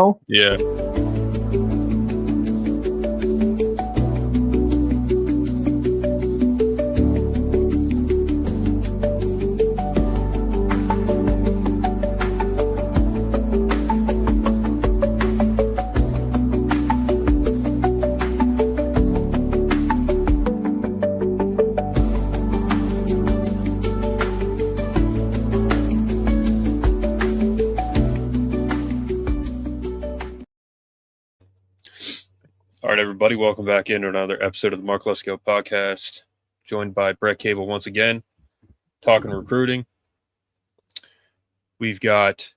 now? Yeah. All right, everybody, welcome back into another episode of the Lesko Podcast. Joined by Brett Cable once again, talking recruiting. We've got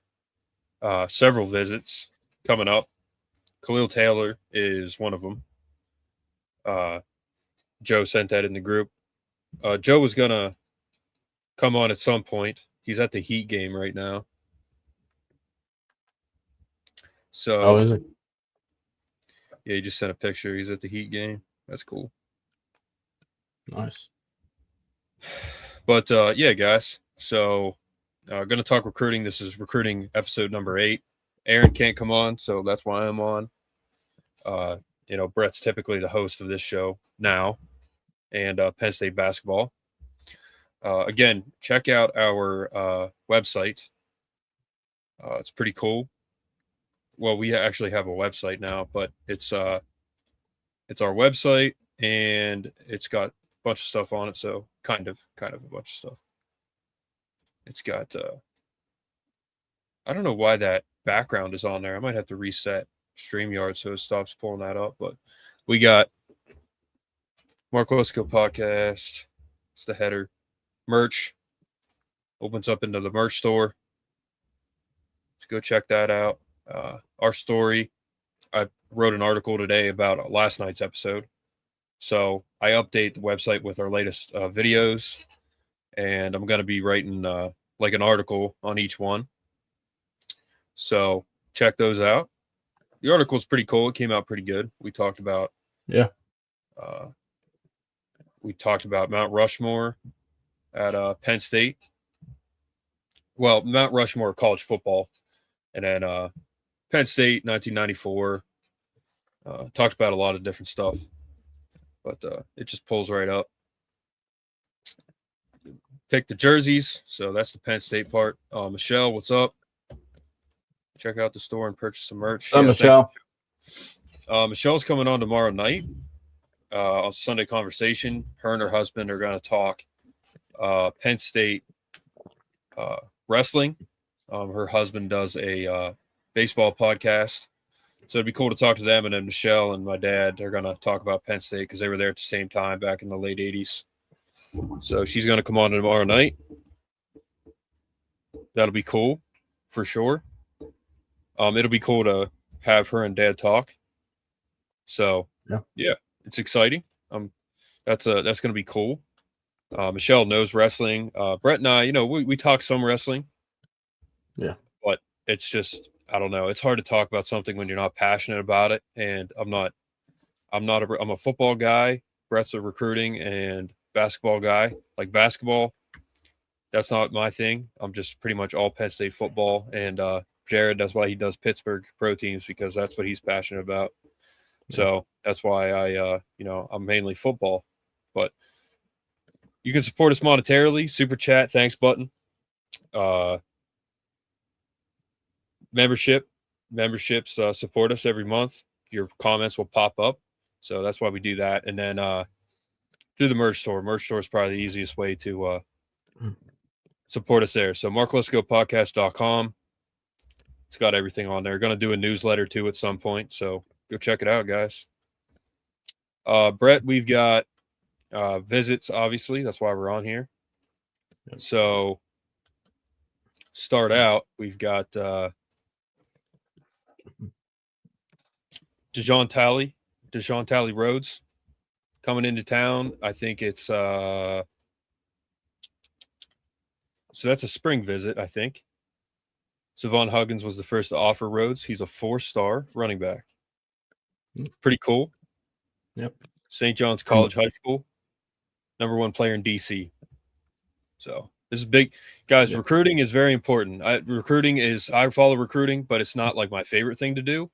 several visits coming up. Khalil Taylor is one of them. Joe sent that in the group. Joe was going to come on at some point. He's at the Heat game right now. So, is it? Yeah, he just sent a picture. He's at the Heat game. That's cool. Nice. But, yeah, guys. So, going to talk recruiting. This is recruiting episode number 8. Aaron can't come on, so that's why I'm on. Brett's typically the host of this show now, and Penn State basketball. Again, check out our website. It's pretty cool. Well, we actually have a website now, but it's our website, and it's got a bunch of stuff on it. So kind of a bunch of stuff. It's got I don't know why that background is on there. I might have to reset StreamYard so it stops pulling that up. But we got Lesko Podcast. It's the header. Merch opens up into the merch store. Let's go check that out. Our story, I wrote an article today about last night's episode. So I update the website with our latest videos, and I'm going to be writing like an article on each one. So check those out. The article's pretty cool. It came out pretty good. We talked about Mount Rushmore at Penn State. Well, Mount Rushmore college football, and then Penn State, 1994. Talked about a lot of different stuff, but it just pulls right up. Pick the jerseys, so that's the Penn State part. Michelle, what's up? Check out the store and purchase some merch. Michelle. Michelle's coming on tomorrow night on Sunday Conversation. Her and her husband are going to talk Penn State wrestling. Her husband does a baseball podcast, so it'd be cool to talk to them. And then Michelle and my dad are going to talk about Penn State because they were there at the same time back in the late 80s. So she's going to come on tomorrow night. That'll be cool for sure. It'll be cool to have her and dad talk. So yeah, it's exciting. That's going to be cool. Michelle knows wrestling. Brett and I, we talk some wrestling. Yeah, but it's just, I don't know. It's hard to talk about something when you're not passionate about it. And I'm a football guy. Brett's a recruiting and basketball guy. Like basketball, that's not my thing. I'm just pretty much all Penn State football. And Jared, that's why he does Pittsburgh pro teams, because that's what he's passionate about. Yeah. So that's why I'm mainly football. But you can support us monetarily. Super chat, thanks button. Memberships support us every month. Your comments will pop up, so that's why we do that. And then through the merch store is probably the easiest way to support us there. So markleskopodcast.com, it's got everything on there. Going to do a newsletter too at some point, so go check it out, guys. Brett, we've got visits, obviously, that's why we're on here. So start out, we've got Dejoun Talley Rhodes coming into town. I think it's so that's a spring visit, I think. Savon Huggins was the first to offer Rhodes. He's a 4-star running back. Pretty cool. Yep. St. John's College High School, #1 player in DC. So This is big, guys. Yeah. Recruiting is very important. I follow recruiting, but it's not like my favorite thing to do.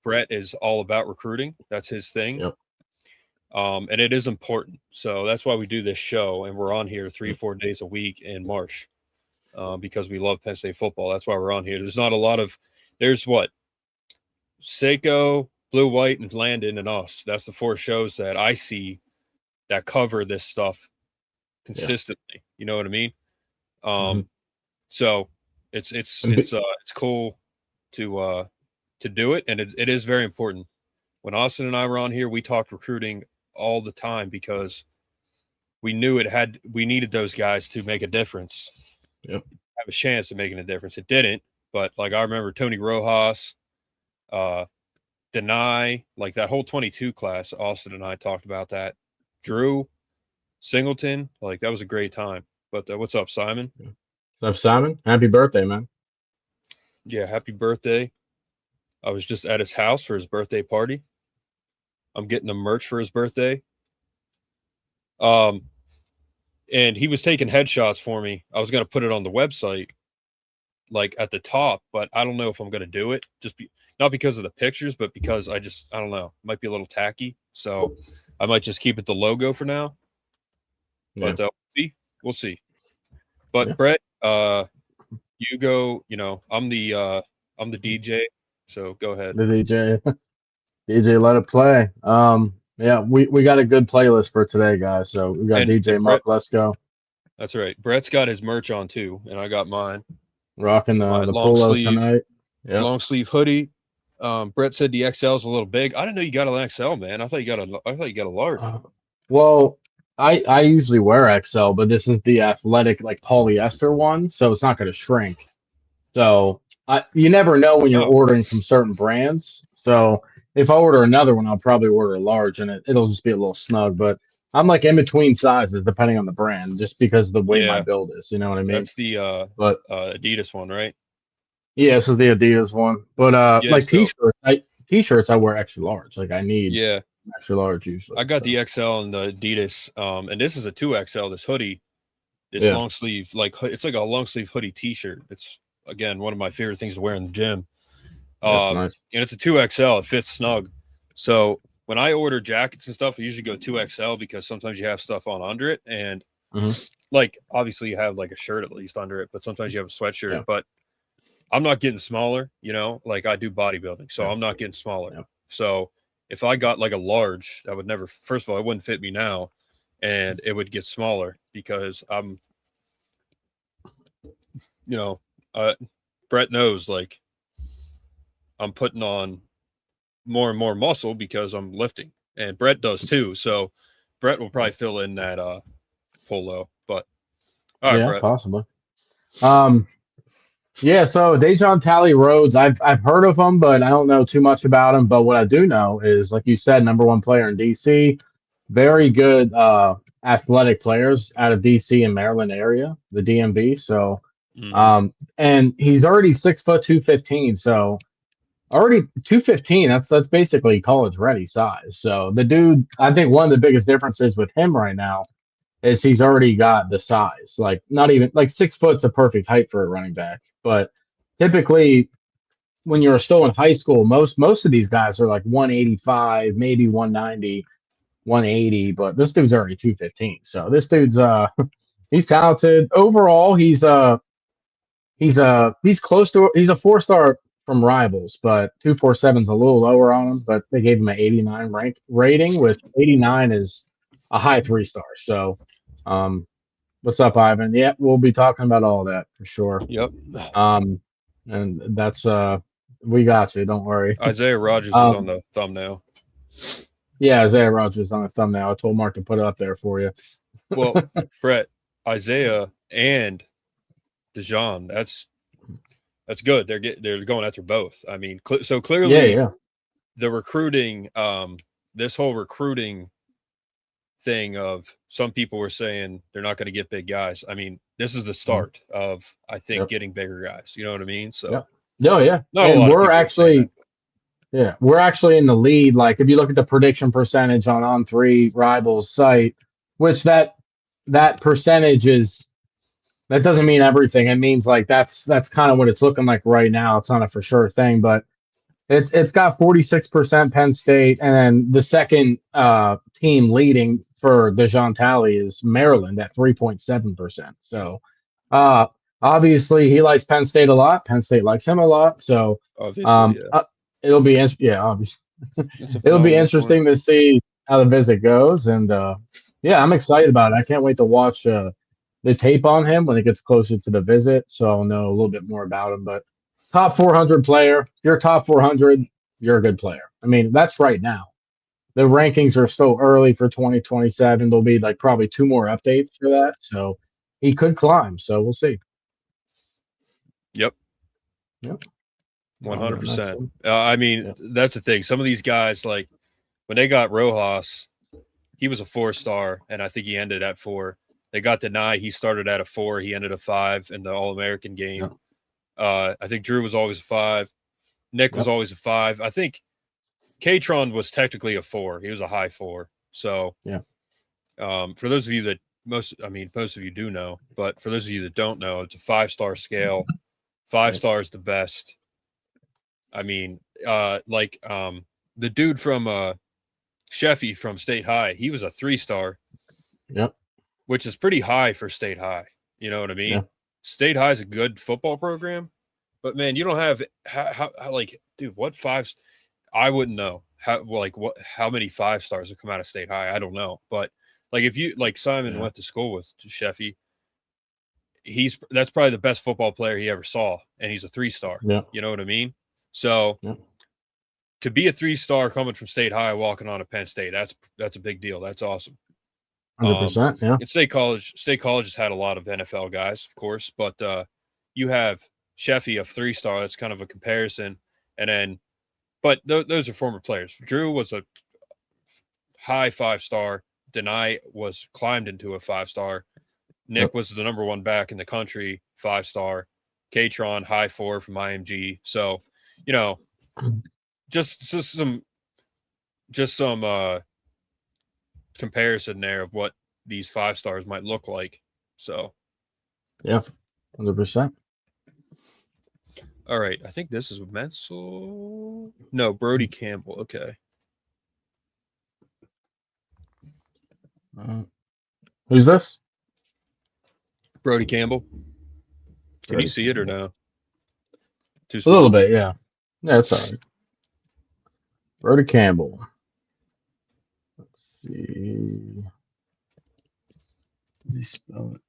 Brett is all about recruiting. That's his thing. Yep. And it is important. So that's why we do this show, and we're on here 3-4 days a week in March, because we love Penn State football. That's why we're on here. There's not a lot of. There's what, Seiko, Blue White, and Landon, and us. That's the 4 shows that I see that cover this stuff consistently. Yeah. You know what I mean? So it's cool to do it, and it is very important. When Austin and I were on here, we talked recruiting all the time because we knew we needed those guys to make a difference. Yep. Have a chance of making a difference. It didn't, but like I remember Tony Rojas, Deny, like that whole 22 class. Austin and I talked about that. Drew, Singleton, like that was a great time. But what's up, Simon? What's up, Simon? Happy birthday, man. Yeah, happy birthday. I was just at his house for his birthday party. I'm getting him merch for his birthday. And he was taking headshots for me. I was going to put it on the website, like at the top, but I don't know if I'm going to do it. Not because of the pictures, but because I don't know. It might be a little tacky. So I might just keep it the logo for now. Yeah. But we'll see. But yeah. Brett, you go, I'm the DJ. So go ahead. The DJ, let it play. Yeah, we got a good playlist for today, guys. So we got DJ Mark Lesko. That's right. Brett's got his merch on too, and I got mine. Rocking the polo tonight. Yep. Long sleeve hoodie. Brett said the XL is a little big. I didn't know you got an XL, man. I thought you got a large. Well, I usually wear XL, but this is the athletic like polyester one, so it's not going to shrink. So you never know when you're ordering from certain brands. So if I order another one, I'll probably order a large, and it'll just be a little snug. But I'm like in between sizes depending on the brand, just because of the way my build is. You know what I mean? That's the Adidas one, right? Yeah, this is the Adidas one. But t-shirts, I wear extra large. Like I need extra large usually. I got the XL and the Adidas, and this is a 2XL. This hoodie, long sleeve, it's like a long sleeve hoodie T-shirt. It's again one of my favorite things to wear in the gym. That's nice. And it's a 2XL. It fits snug. So when I order jackets and stuff, I usually go 2XL because sometimes you have stuff on under it, and like obviously you have like a shirt at least under it, but sometimes you have a sweatshirt. Yeah. But I'm not getting smaller, like I do bodybuilding, so I'm not getting smaller. Yeah. So if I got like a large, that would never. First of all, it wouldn't fit me now, and it would get smaller because I'm, Brett knows like I'm putting on more and more muscle because I'm lifting, and Brett does too. So Brett will probably fill in that polo. But all right, Brett. Possibly. Yeah, so Dejon Tally Rhodes, I've heard of him, but I don't know too much about him. But what I do know is, like you said, #1 player in DC, very good athletic players out of DC and Maryland area, the DMV. So, and he's already 6 foot 215. So already 215. That's basically college ready size. So the dude, I think one of the biggest differences with him right now is he's already got the size. Like not even like 6 foot's a perfect height for a running back. But typically when you're still in high school, most of these guys are like 185, maybe 190, 180, but this dude's already 215. So this dude's he's talented. Overall, he's close to, he's a 4-star from Rivals, but 247's a little lower on him, but they gave him an 89 rating, with 89 is a high 3-star. So what's up, Ivan? Yeah, we'll be talking about all that for sure. Yep. And that's we got you, don't worry. Isaiah Rogers is on the thumbnail. Yeah, Isaiah Rogers on the thumbnail. I told Mark to put it up there for you. Well, Brett, Isaiah and Dejon, that's good. They're going after both. I mean, so clearly the recruiting, this whole recruiting thing of some people were saying they're not going to get big guys. I mean, this is the start of, I think, getting bigger guys. You know what I mean? So and we're actually in the lead. Like if you look at the prediction percentage on On3 Rivals site, which that percentage is that doesn't mean everything. It means like that's kind of what it's looking like right now. It's not a for sure thing, but it's got 46% Penn State, and then the second team leading for the Jean Talley is Maryland at 3.7%. So obviously he likes Penn State a lot. Penn State likes him a lot. So Obviously, yeah. it'll be obviously It's a it'll be phenomenal point. interesting to see how the visit goes, and yeah, I'm excited about it. I can't wait to watch the tape on him when it gets closer to the visit, so I'll know a little bit more about him. But top 400 player, if you're top 400, you're a good player. I mean, that's right now. The rankings are still early for 2027. There'll be like probably 2 more updates for that, so he could climb. So we'll see. Yep. Yep. 100%. I mean, Yep. that's the thing. Some of these guys, like when they got Rojas, he was a 4-star, and I think he ended at 4. They got Deny. He started at a 4. He ended a 5 in the All-American game. Yep. I think Drew was always a 5. Nick was always a 5. I think Katron was technically a 4. He was a high 4. So, yeah. For those of you that most of you do know, but for those of you that don't know, it's a 5-star scale. 5 stars the best. I mean, the dude from Sheffy from State High, he was a 3-star. Yep. Which is pretty high for State High. You know what I mean? Yeah. State High is a good football program, but man, you don't have how like, dude, what 5s? I wouldn't know how many 5 stars have come out of State High. I don't know, but like if you like Simon went to school with Sheffy, that's probably the best football player he ever saw, and he's a 3-star. Yeah. You know what I mean? So to be a 3-star coming from State High, walking on to Penn State, that's a big deal. That's awesome. 100%. Yeah. And State College has had a lot of NFL guys, of course, but you have Sheffy, a 3-star. That's kind of a comparison. And then, but those are former players. Drew was a high 5-star. Deny was climbed into a 5-star. Nick was the number 1 back in the country, 5-star. Katron, high 4 from IMG. So, you know, just some comparison there of what these 5 stars might look like. So, yeah, 100%. All right, I think this is Menzel. No, Brody Campbell. Okay. Who's this? Brody Campbell. Can you see it or no? A little bit, yeah. Yeah, it's all right. Brody Campbell. Let's see. How do you spell it?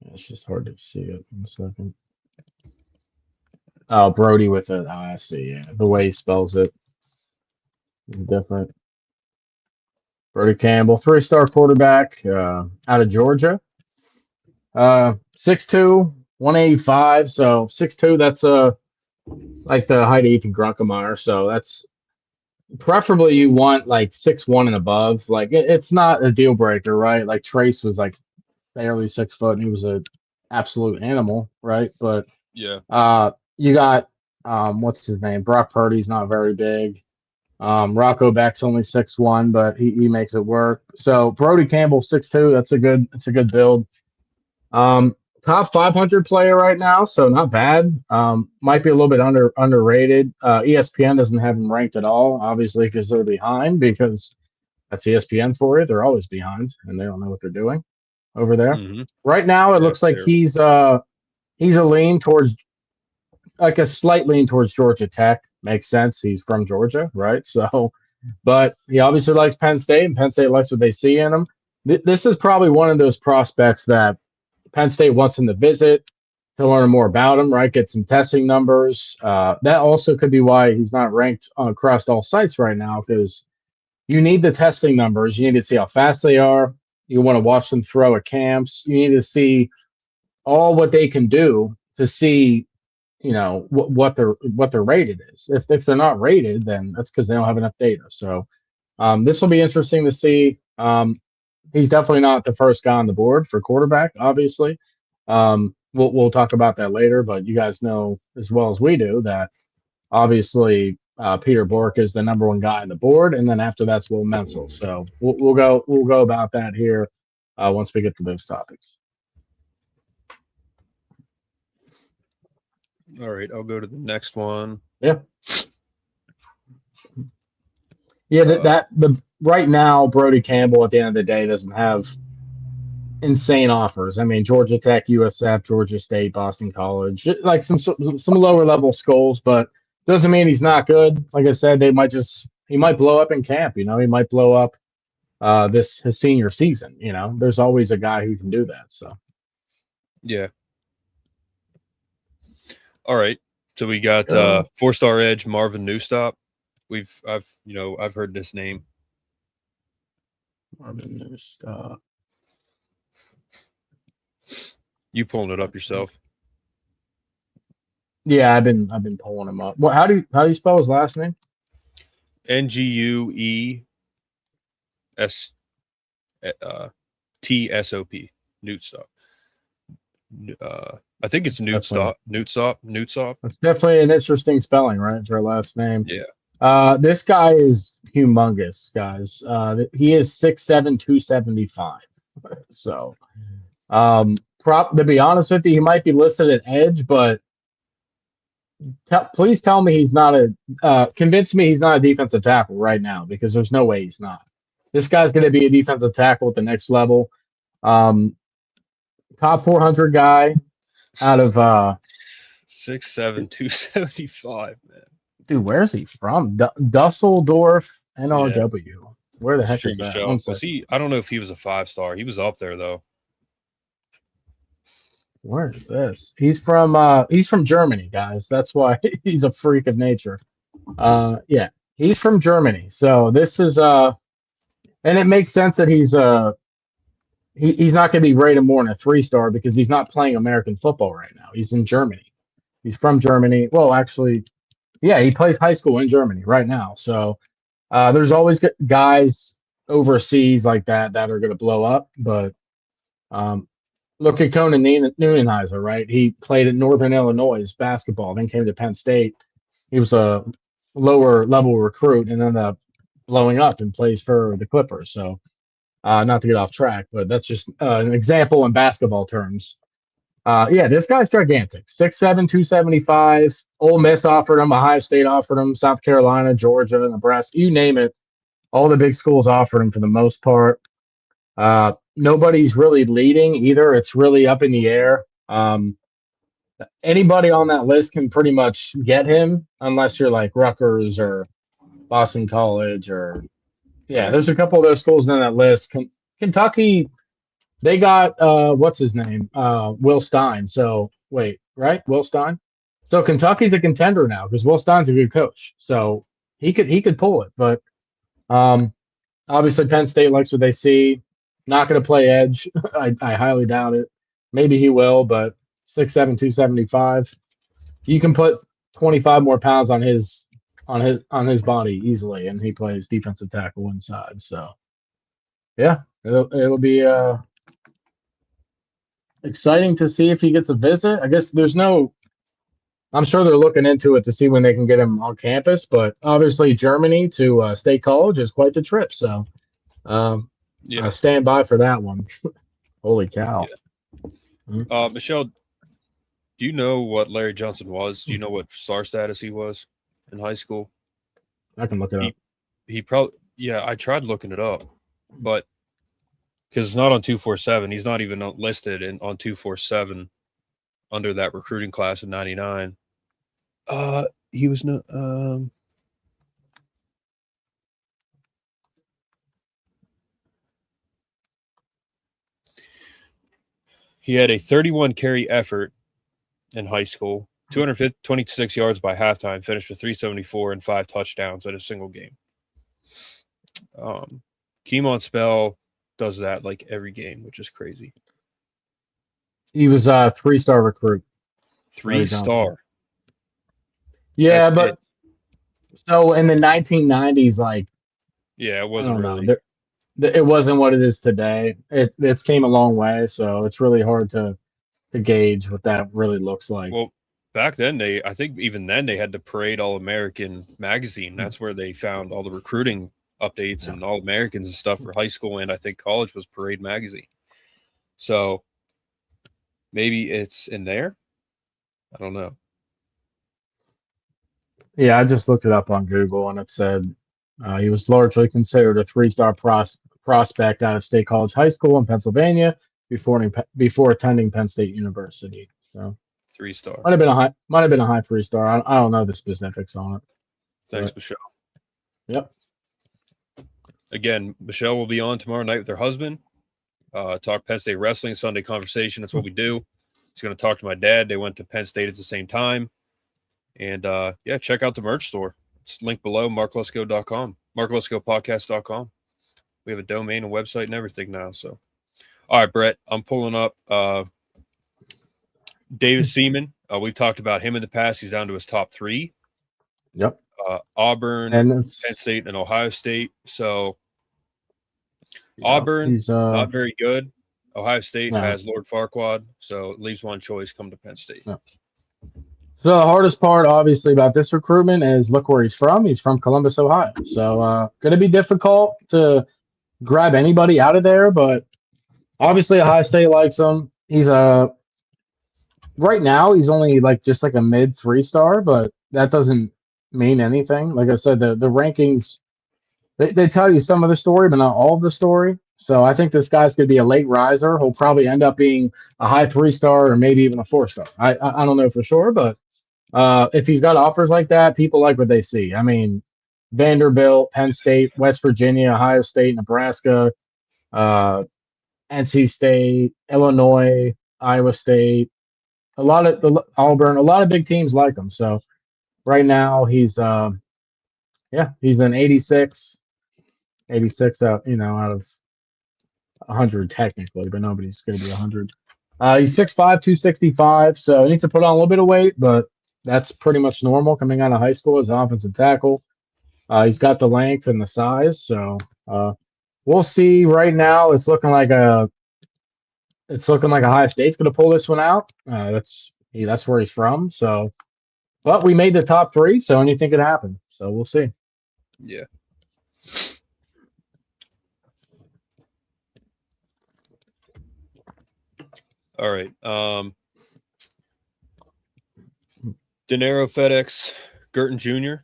Yeah, it's just hard to see it in a second. Oh, Brody with it. Oh, I see. Yeah, the way he spells it is different. Brody Campbell, 3-star quarterback out of Georgia. 6'2", 185. So 6'2", that's like the height of Ethan Grunkemeyer. So that's preferably you want like 6'1" and above. Like it's not a deal breaker, right? Like Trace was like barely 6 foot and he was an absolute animal, right? But yeah, you got what's his name? Brock Purdy's not very big. Rocco Beck's only 6'1", but he makes it work. So Brody Campbell 6'2", that's a good build. Top 500 player right now, so not bad. Might be a little bit underrated. ESPN doesn't have him ranked at all, obviously, because they're behind, because that's ESPN for you. They're always behind, and they don't know what they're doing over there. Mm-hmm. Right now, it looks like he's a lean towards, like a slight lean towards Georgia Tech. Makes sense. He's from Georgia, right? So, but he obviously likes Penn State, and Penn State likes what they see in him. This is probably one of those prospects that Penn State wants him to visit to learn more about him, right? Get some testing numbers. That also could be why he's not ranked across all sites right now, because you need the testing numbers. You need to see how fast they are. You want to watch them throw at camps. You need to see all what they can do to see, you know, what their rated is. If they're not rated, then that's because they don't have enough data. So this will be interesting to see. He's definitely not the first guy on the board for quarterback, obviously. We'll talk about that later, but you guys know as well as we do that obviously Peter Bork is the number 1 guy on the board, and then after that's Will Menzel. So we'll go about that here once we get to those topics. All right, I'll go to the next one. Yeah. Yeah, the right now Brody Campbell at the end of the day doesn't have insane offers. I mean, Georgia Tech, USF, Georgia State, Boston College, like some lower level schools, but doesn't mean he's not good. Like I said, he might blow up in camp. He might blow up his senior season. There's always a guy who can do that. So yeah. All right, so we got 4-star edge Marvin Newstop. I've heard this name. Marvin Newstop. You pulling it up yourself? Yeah, I've been pulling him up. Well, how do you spell his last name? Nguestsop. Newstop. I think it's Newstop. That's definitely an interesting spelling, right, for a last name. Yeah. This guy is humongous, guys. He is 6'7", 275. So, to be honest with you, he might be listed at edge, but please tell me he's not convince me he's not a defensive tackle right now, because there's no way he's not. This guy's going to be a defensive tackle at the next level. Top 400 guy out of 6'7", 275, man. Dude, where's he from? Dusseldorf, NRW. Yeah. Where the heck is that? Was he? I don't know if he was a 5-star. He was up there though. Where is this? He's from Germany, guys. That's why he's a freak of nature. Yeah, he's from Germany. So this is and it makes sense that he's not going to be rated more than a 3-star, because he's not playing American football right now. He's in Germany. He's from Germany. Well, actually, yeah, he plays high school in Germany right now. So there's always guys overseas like that are going to blow up. But look at Conan Neuenheiser, right? He played at Northern Illinois basketball, then came to Penn State. He was a lower level recruit and ended up blowing up and plays for the Clippers. So not to get off track, but that's just an example in basketball terms. Yeah, this guy's gigantic. 6'7", 275. Ole Miss offered him. Ohio State offered him. South Carolina, Georgia, Nebraska, you name it. All the big schools offered him for the most part. Nobody's really leading either. It's really up in the air. Anybody on that list can pretty much get him, unless you're like Rutgers or Boston College or there's a couple of those schools on that list. Kentucky, they got what's his name? Will Stein. So wait, right? Will Stein. So Kentucky's a contender now because Will Stein's a good coach. So he could pull it, but obviously Penn State likes what they see. Not going to play edge. I highly doubt it. Maybe he will, but 6'7", 275. You can put 25 more pounds on his body easily, and he plays defensive tackle inside. So, yeah, it'll be exciting to see if he gets a visit. I guess I'm sure they're looking into it to see when they can get him on campus, but obviously Germany to State College is quite the trip. So, stand by for that one. Holy cow. Yeah. Michelle, do you know what Larry Johnson was? Do you know what star status he was in high school? I can look it up. He probably, I tried looking it up, but because it's not on 247, he's not even listed on 247 under that recruiting class of 99. He was not. He had a 31 carry effort in high school, 226 yards by halftime, finished with 374 and 5 touchdowns at a single game. Keemon Spell does that like every game, which is crazy. He was a 3-star recruit. 3-star. Yeah, but so in the 1990s, it wasn't really. It wasn't what it is today. It's came a long way, so it's really hard to gauge what that really looks like. Well, back then I think even then they had the Parade All-American magazine. That's where they found all the recruiting updates and All-Americans and stuff for high school, and I think college was Parade magazine. So maybe it's in there. I don't know. Yeah, I just looked it up on Google, and it said he was largely considered a three-star prospect out of State College High School in Pennsylvania before attending Penn State University. So 3-star. might have been a high three-star. I don't know the specifics on it. Thanks, But, Michelle. Yep. Again, Michelle will be on tomorrow night with her husband. Talk Penn State wrestling, Sunday conversation. That's what we do. She's going to talk to my dad. They went to Penn State at the same time. And, yeah, check out the merch store. It's linked below, marklesko.com, markleskopodcast.com. We have a domain, a website, and everything now. So, all right, Brett, I'm pulling up Davis Seaman. We've talked about him in the past. He's down to his top 3. Yep. Auburn, Penn State, and Ohio State. So, yeah, Auburn, not very good. Ohio State has Lord Farquaad, so it leaves one choice, come to Penn State. Yeah. So the hardest part, obviously, about this recruitment is look where he's from. He's from Columbus, Ohio. So going to be difficult to grab anybody out of there, but obviously Ohio State likes him. He's right now he's only just a mid 3-star, but that doesn't mean anything. Like I said, the rankings they tell you some of the story, but not all of the story. So I think this guy's going to be a late riser. He'll probably end up being a high 3-star or maybe even a 4-star. I don't know for sure, but if he's got offers like that, people like what they see. I mean, Vanderbilt, Penn State, West Virginia, Ohio State, Nebraska, NC State, Illinois, Iowa State, Auburn, a lot of big teams like him. So right now he's he's an 86 out, out of 100 technically, but nobody's going to be 100. He's 6'5", 265, so he needs to put on a little bit of weight, but that's pretty much normal coming out of high school as an offensive tackle. He's got the length and the size, so we'll see. Right now, it's looking like Ohio State's going to pull this one out. That's where he's from. So, but we made the top 3, so anything could happen. So we'll see. Yeah. All right. Denaro FedEx Girton Jr.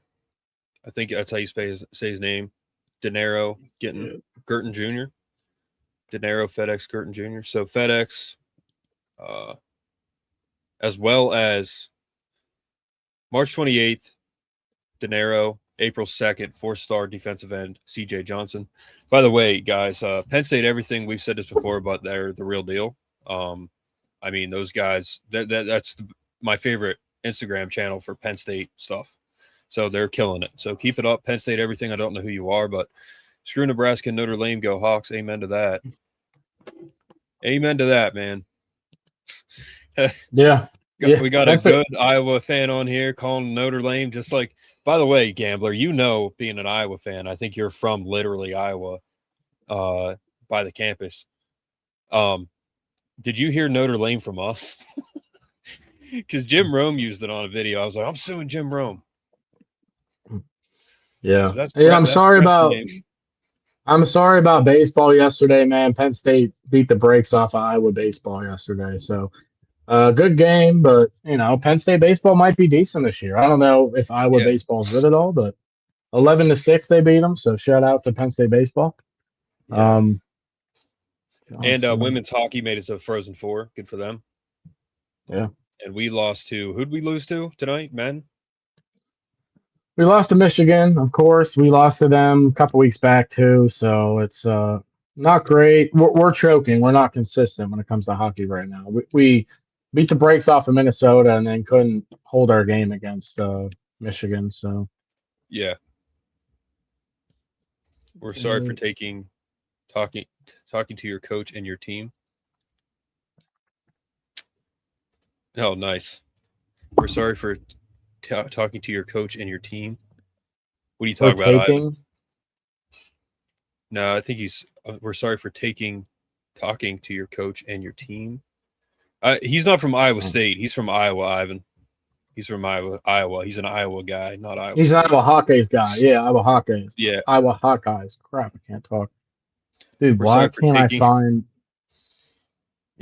I think that's how you say his name. Denaro Girton Jr. Denaro FedEx Girton Jr. So FedEx, as well as March 28th, Denaro, April 2nd, 4-star defensive end, CJ Johnson. By the way, guys, Penn State, everything we've said this before, but they're the real deal. I mean, those guys, that's my favorite Instagram channel for Penn State stuff. So they're killing it. So keep it up. Penn State, everything. I don't know who you are, but screw Nebraska and Notre Dame. Go Hawks. Amen to that. Amen to that, man. Yeah. We got a good Iowa fan on here calling Notre Dame. Just like, by the way, Gambler, being an Iowa fan, I think you're from literally Iowa by the campus. Did you hear Notre Dame from us? Because Jim Rome used it on a video. I was like, I'm suing Jim Rome. Yeah. I'm sorry about baseball yesterday, man. Penn State beat the brakes off of Iowa baseball yesterday. So good game, but Penn State baseball might be decent this year. I don't know if Iowa baseball is good at all, but 11-6 they beat them. So shout out to Penn State baseball. Yeah. And women's hockey made it to Frozen Four. Good for them. Yeah. And we lost to, who'd we lose to tonight, men? We lost to Michigan, of course. We lost to them a couple weeks back, too. So it's not great. We're choking. We're not consistent when it comes to hockey right now. We beat the brakes off of Minnesota and then couldn't hold our game against Michigan. So, yeah. We're sorry for talking to your coach and your team. Oh, nice. We're sorry for talking to your coach and your team. What are you talking about, Ivan? No, I think we're sorry for talking to your coach and your team. He's not from Iowa State. He's from Iowa, Ivan. He's from Iowa. He's an Iowa guy, not Iowa He's State. an Iowa Hawkeyes guy. Yeah, Iowa Hawkeyes. Yeah. Iowa Hawkeyes. Crap, I can't talk. Dude, why can't I find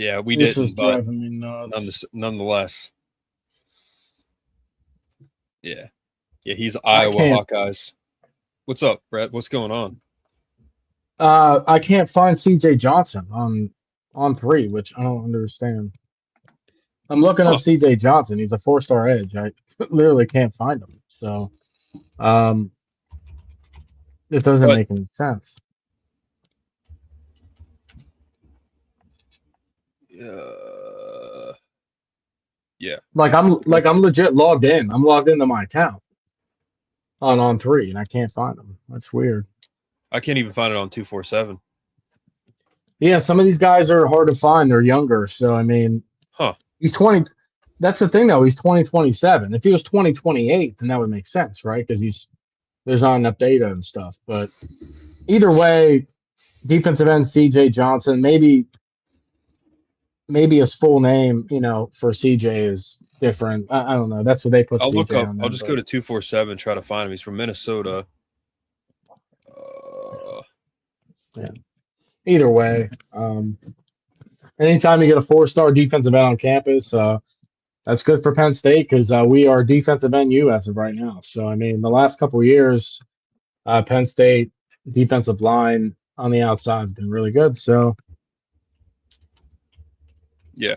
Yeah, we This didn't, is but driving me nuts. nonetheless. Yeah. Yeah, he's I Iowa can't. Hawkeyes. What's up, Brett? What's going on? I can't find C.J. Johnson on 3, which I don't understand. I'm looking Huh. up C.J. Johnson. He's a 4-star edge. I literally can't find him. So, it doesn't But make any sense. yeah. Like I'm legit logged in. I'm logged into my account on 3, and I can't find him. That's weird. I can't even find it on 247. Yeah, some of these guys are hard to find. They're younger, so I mean, he's 20. That's the thing, though. He's 2027. If he was 2028, then that would make sense, right? Because there's not enough data and stuff. But either way, defensive end C.J. Johnson. Maybe his full name, for C.J. is different. I don't know. That's what they put. I'll C.J. look up. on there, I'll just go to 247, try to find him. He's from Minnesota. Yeah. Either way, anytime you get a 4-star defensive end on campus, that's good for Penn State because we are defensive end U as of right now. So, I mean, the last couple of years, Penn State defensive line on the outside has been really good. So, yeah.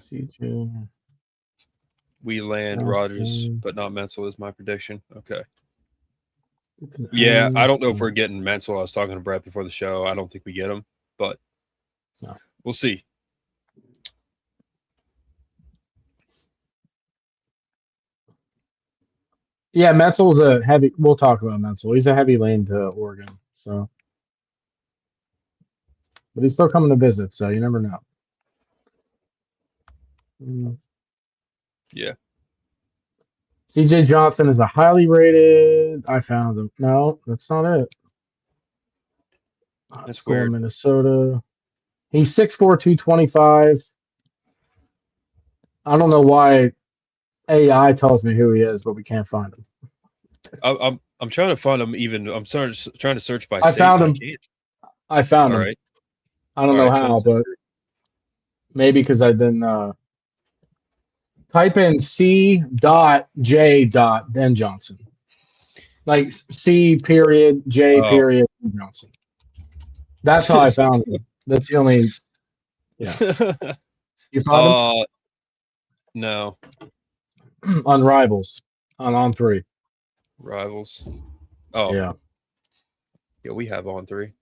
We land Rodgers, but not Menzel is my prediction. Okay. Yeah, I don't know if we're getting Menzel. I was talking to Brett before the show. I don't think we get him, but we'll see. Yeah, Menzel's a heavy. We'll talk about Menzel. He's a heavy lane to Oregon. So, but he's still coming to visit. So you never know. Yeah. C.J. Johnson is a highly rated. I found him. No, that's not it. That's weird. Minnesota. He's 6'4", 225. I don't know why AI tells me who he is, but we can't find him. I'm trying to find him. Even I'm trying to search by I state. found him. I found him. Right. I don't know how, but maybe because I didn't type in C.J. then Johnson. Like C period J period Johnson. That's how I found him. That's the only. Yeah. You found him? No. On Rivals. On 3. Rivals. Oh. Yeah. Yeah, we have on 3.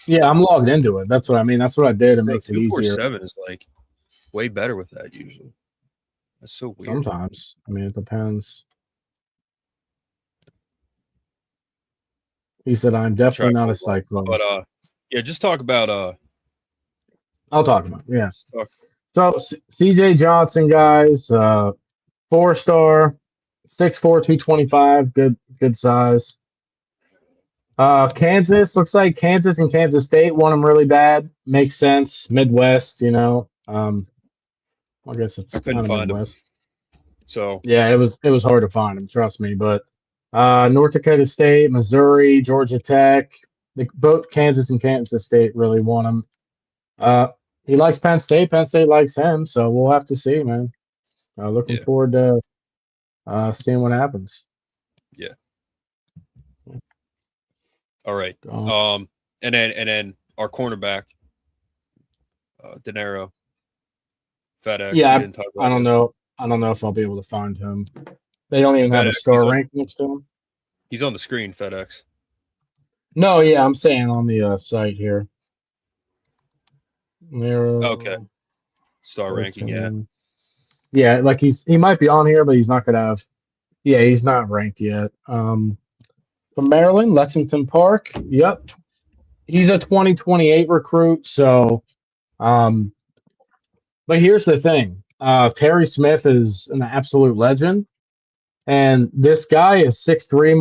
Yeah, I'm logged into it. That's what I mean. That's what I did. It makes it easier. 247 is like way better with that usually. That's so weird. Sometimes. I mean, it depends. He said, I'm definitely not a cyclone. But yeah, just talk about I'll talk about it. Yeah. So C.J. Johnson, guys, 4-star, 6'4", 225, good size. Kansas, looks like Kansas and Kansas State want him really bad. Makes sense. Midwest, I guess it's I couldn't find Midwest. him. So yeah, it was hard to find him, trust me. But North Dakota State, Missouri, Georgia Tech, both Kansas and Kansas State really want him. He likes Penn State. Penn State likes him. So we'll have to see, man. Looking forward to seeing what happens. Yeah. All right. And then our cornerback, De Niro, FedEx. Yeah, I don't know. I don't know if I'll be able to find him. They don't even have a star rank next to him. He's on the screen, FedEx. No, yeah, I'm saying on the site here. Niro. Okay. Star ranking, yeah. Yeah, like he might be on here, but he's not gonna have. Yeah, he's not ranked yet. From Maryland, Lexington Park. Yep, he's a 2028 recruit. So, but here's the thing: Terry Smith is an absolute legend, and this guy is 6'3",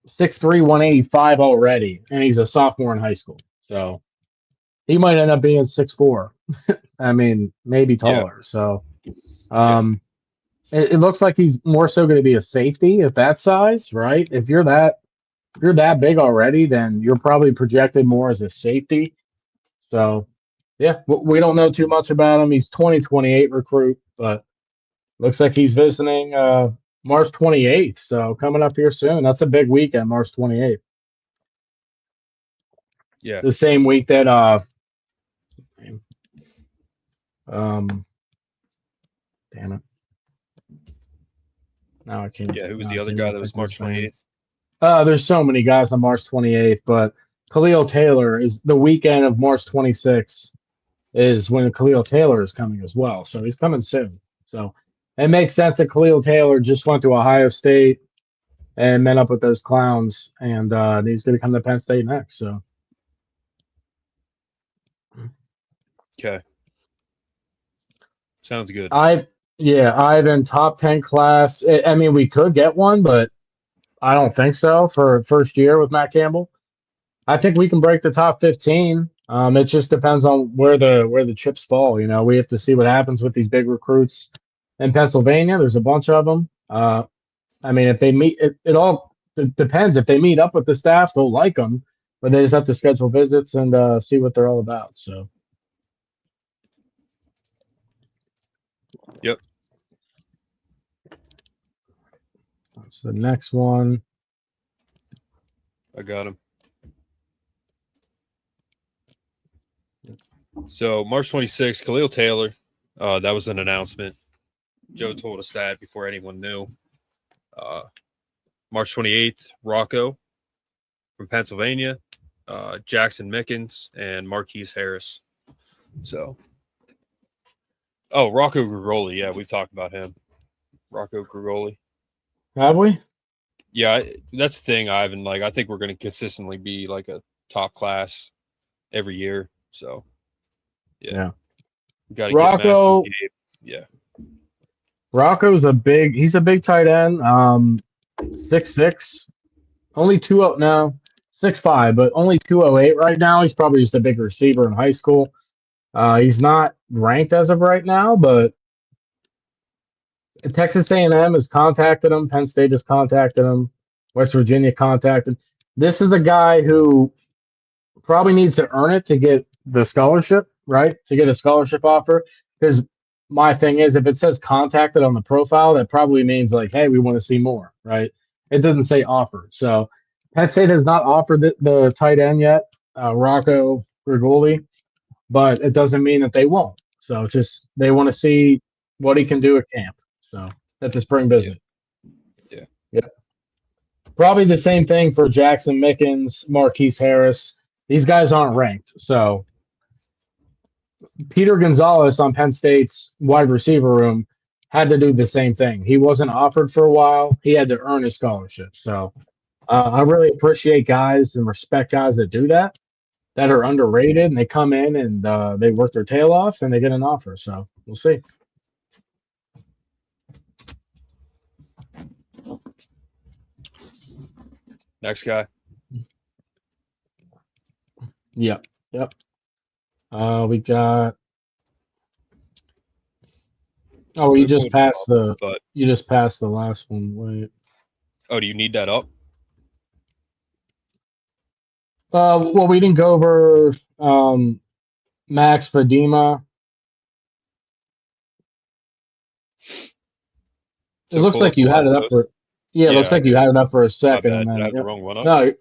6'3", 185 already, and he's a sophomore in high school. So he might end up being 6'4". I mean, maybe taller. Yeah. So, it looks like he's more so going to be a safety at that size, right? If you're that big already, then you're probably projected more as a safety. So Yeah, we don't know too much about him. He's 2028 recruit, but looks like he's visiting March 28th. So coming up here soon. That's a big weekend, March 28th. Yeah. The same week that um damn it. Now I can't. Yeah. Who was Now the I other can't guy even that think was of his March name. 28th? There's so many guys on March 28th, but Khalil Taylor is the weekend of March 26th is when Khalil Taylor is coming as well. So he's coming soon. So it makes sense that Khalil Taylor just went to Ohio State and met up with those clowns, and he's going to come to Penn State next. So Okay. Sounds good. Ivan, top 10 class. I mean, we could get one, but I don't think so for first year with Matt Campbell. I think we can break the top 15. It just depends on where the chips fall. You know, we have to see what happens with these big recruits in Pennsylvania. There's a bunch of them. I mean, if they meet, it depends. If they meet up with the staff, they'll like them, but they just have to schedule visits and see what they're all about. So. Yep. That's the next one. I got him. So March 26th, Khalil Taylor. That was an announcement. Joe told us that before anyone knew. March 28th, Rocco from Pennsylvania, Jackson Mickens, and Marquise Harris. So, Rocco Grigoli. Yeah, we've talked about him. Rocco Grigoli. Have we? Yeah, that's the thing, Ivan. Like, I think we're going to consistently be like a top class every year. So, yeah. Got to Rocco. Yeah. Rocco's he's a big tight end. 6'6", only 2 now, 6'5", but only 208 right now. He's probably just a big receiver in high school. He's not ranked as of right now, but Texas A&M has contacted him. Penn State has contacted him. West Virginia contacted. This is a guy who probably needs to earn it to get the scholarship, right? To get a scholarship offer. Because my thing is, if it says contacted on the profile, that probably means like, hey, we want to see more, right? It doesn't say offered. So Penn State has not offered the tight end yet, Rocco Grigoli, but it doesn't mean that they won't. So just they want to see what he can do at camp. So at the spring visit. Yeah. Probably the same thing for Jackson Mickens, Marquise Harris. These guys aren't ranked. So Peter Gonzalez on Penn State's wide receiver room had to do the same thing. He wasn't offered for a while. He had to earn his scholarship. So I really appreciate guys and respect guys that do that are underrated, and they come in and they work their tail off and they get an offer. So we'll see. Next guy. Yep. We got. Oh, you just passed the last one. Wait. Oh, do you need that up? Well, we didn't go over Max Fadima. It looks like you had it up for. Yeah, it looks like you had it up for a second. And then, did I have the wrong one up?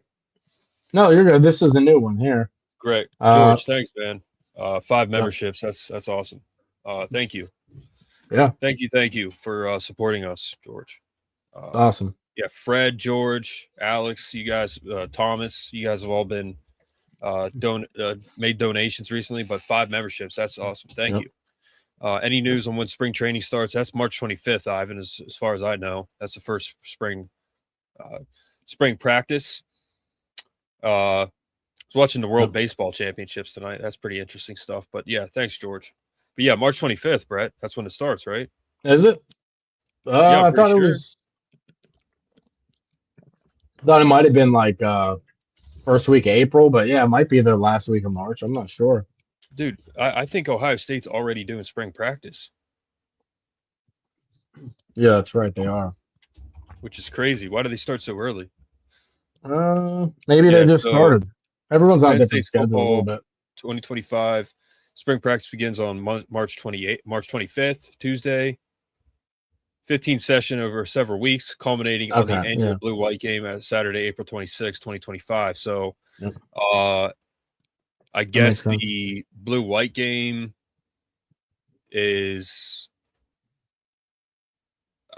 No, you're good. This is the new one here. Great, George. Thanks, man. 5 memberships. That's awesome. Thank you. Yeah. Thank you for supporting us, George. Awesome. Yeah, Fred, George, Alex, you guys, Thomas, you guys have all been made donations recently, but 5 memberships. That's awesome. Thank you. Any news on when spring training starts? That's March 25th, Ivan, as far as I know. That's the first spring practice. I was watching the World Baseball Championships tonight. That's pretty interesting stuff. But yeah, thanks, George. But yeah, March 25th, Brett. That's when it starts, right? Is it? Yeah, I thought it was. Thought it might have been like first week of April, but yeah, it might be the last week of March. I'm not sure. Dude, I think Ohio State's already doing spring practice. Yeah, that's right. They are. Which is crazy. Why do they start so early? Maybe they just started. Everyone's on a different schedule a little bit. 2025. Spring practice begins on March 25th, Tuesday. 15 session over several weeks, culminating on the annual blue-white game at Saturday, April 26, 2025. So, I guess the blue-white game is,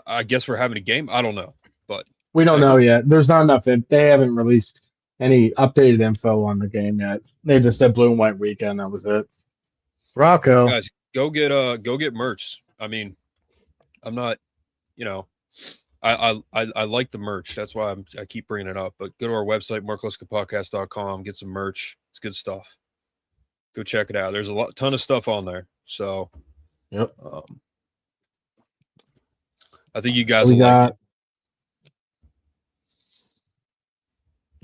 I guess we're having a game. I don't know, but we don't know yet. There's not enough. They haven't released any updated info on the game yet. They just said blue and white weekend. That was it. Rocco, guys, go get merch. I mean, I'm not, I like the merch. That's why I keep bringing it up. But go to our website, markleskopodcast.com, get some merch. It's good stuff. Go check it out. There's a ton of stuff on there. So, yep. I think you guys will like it.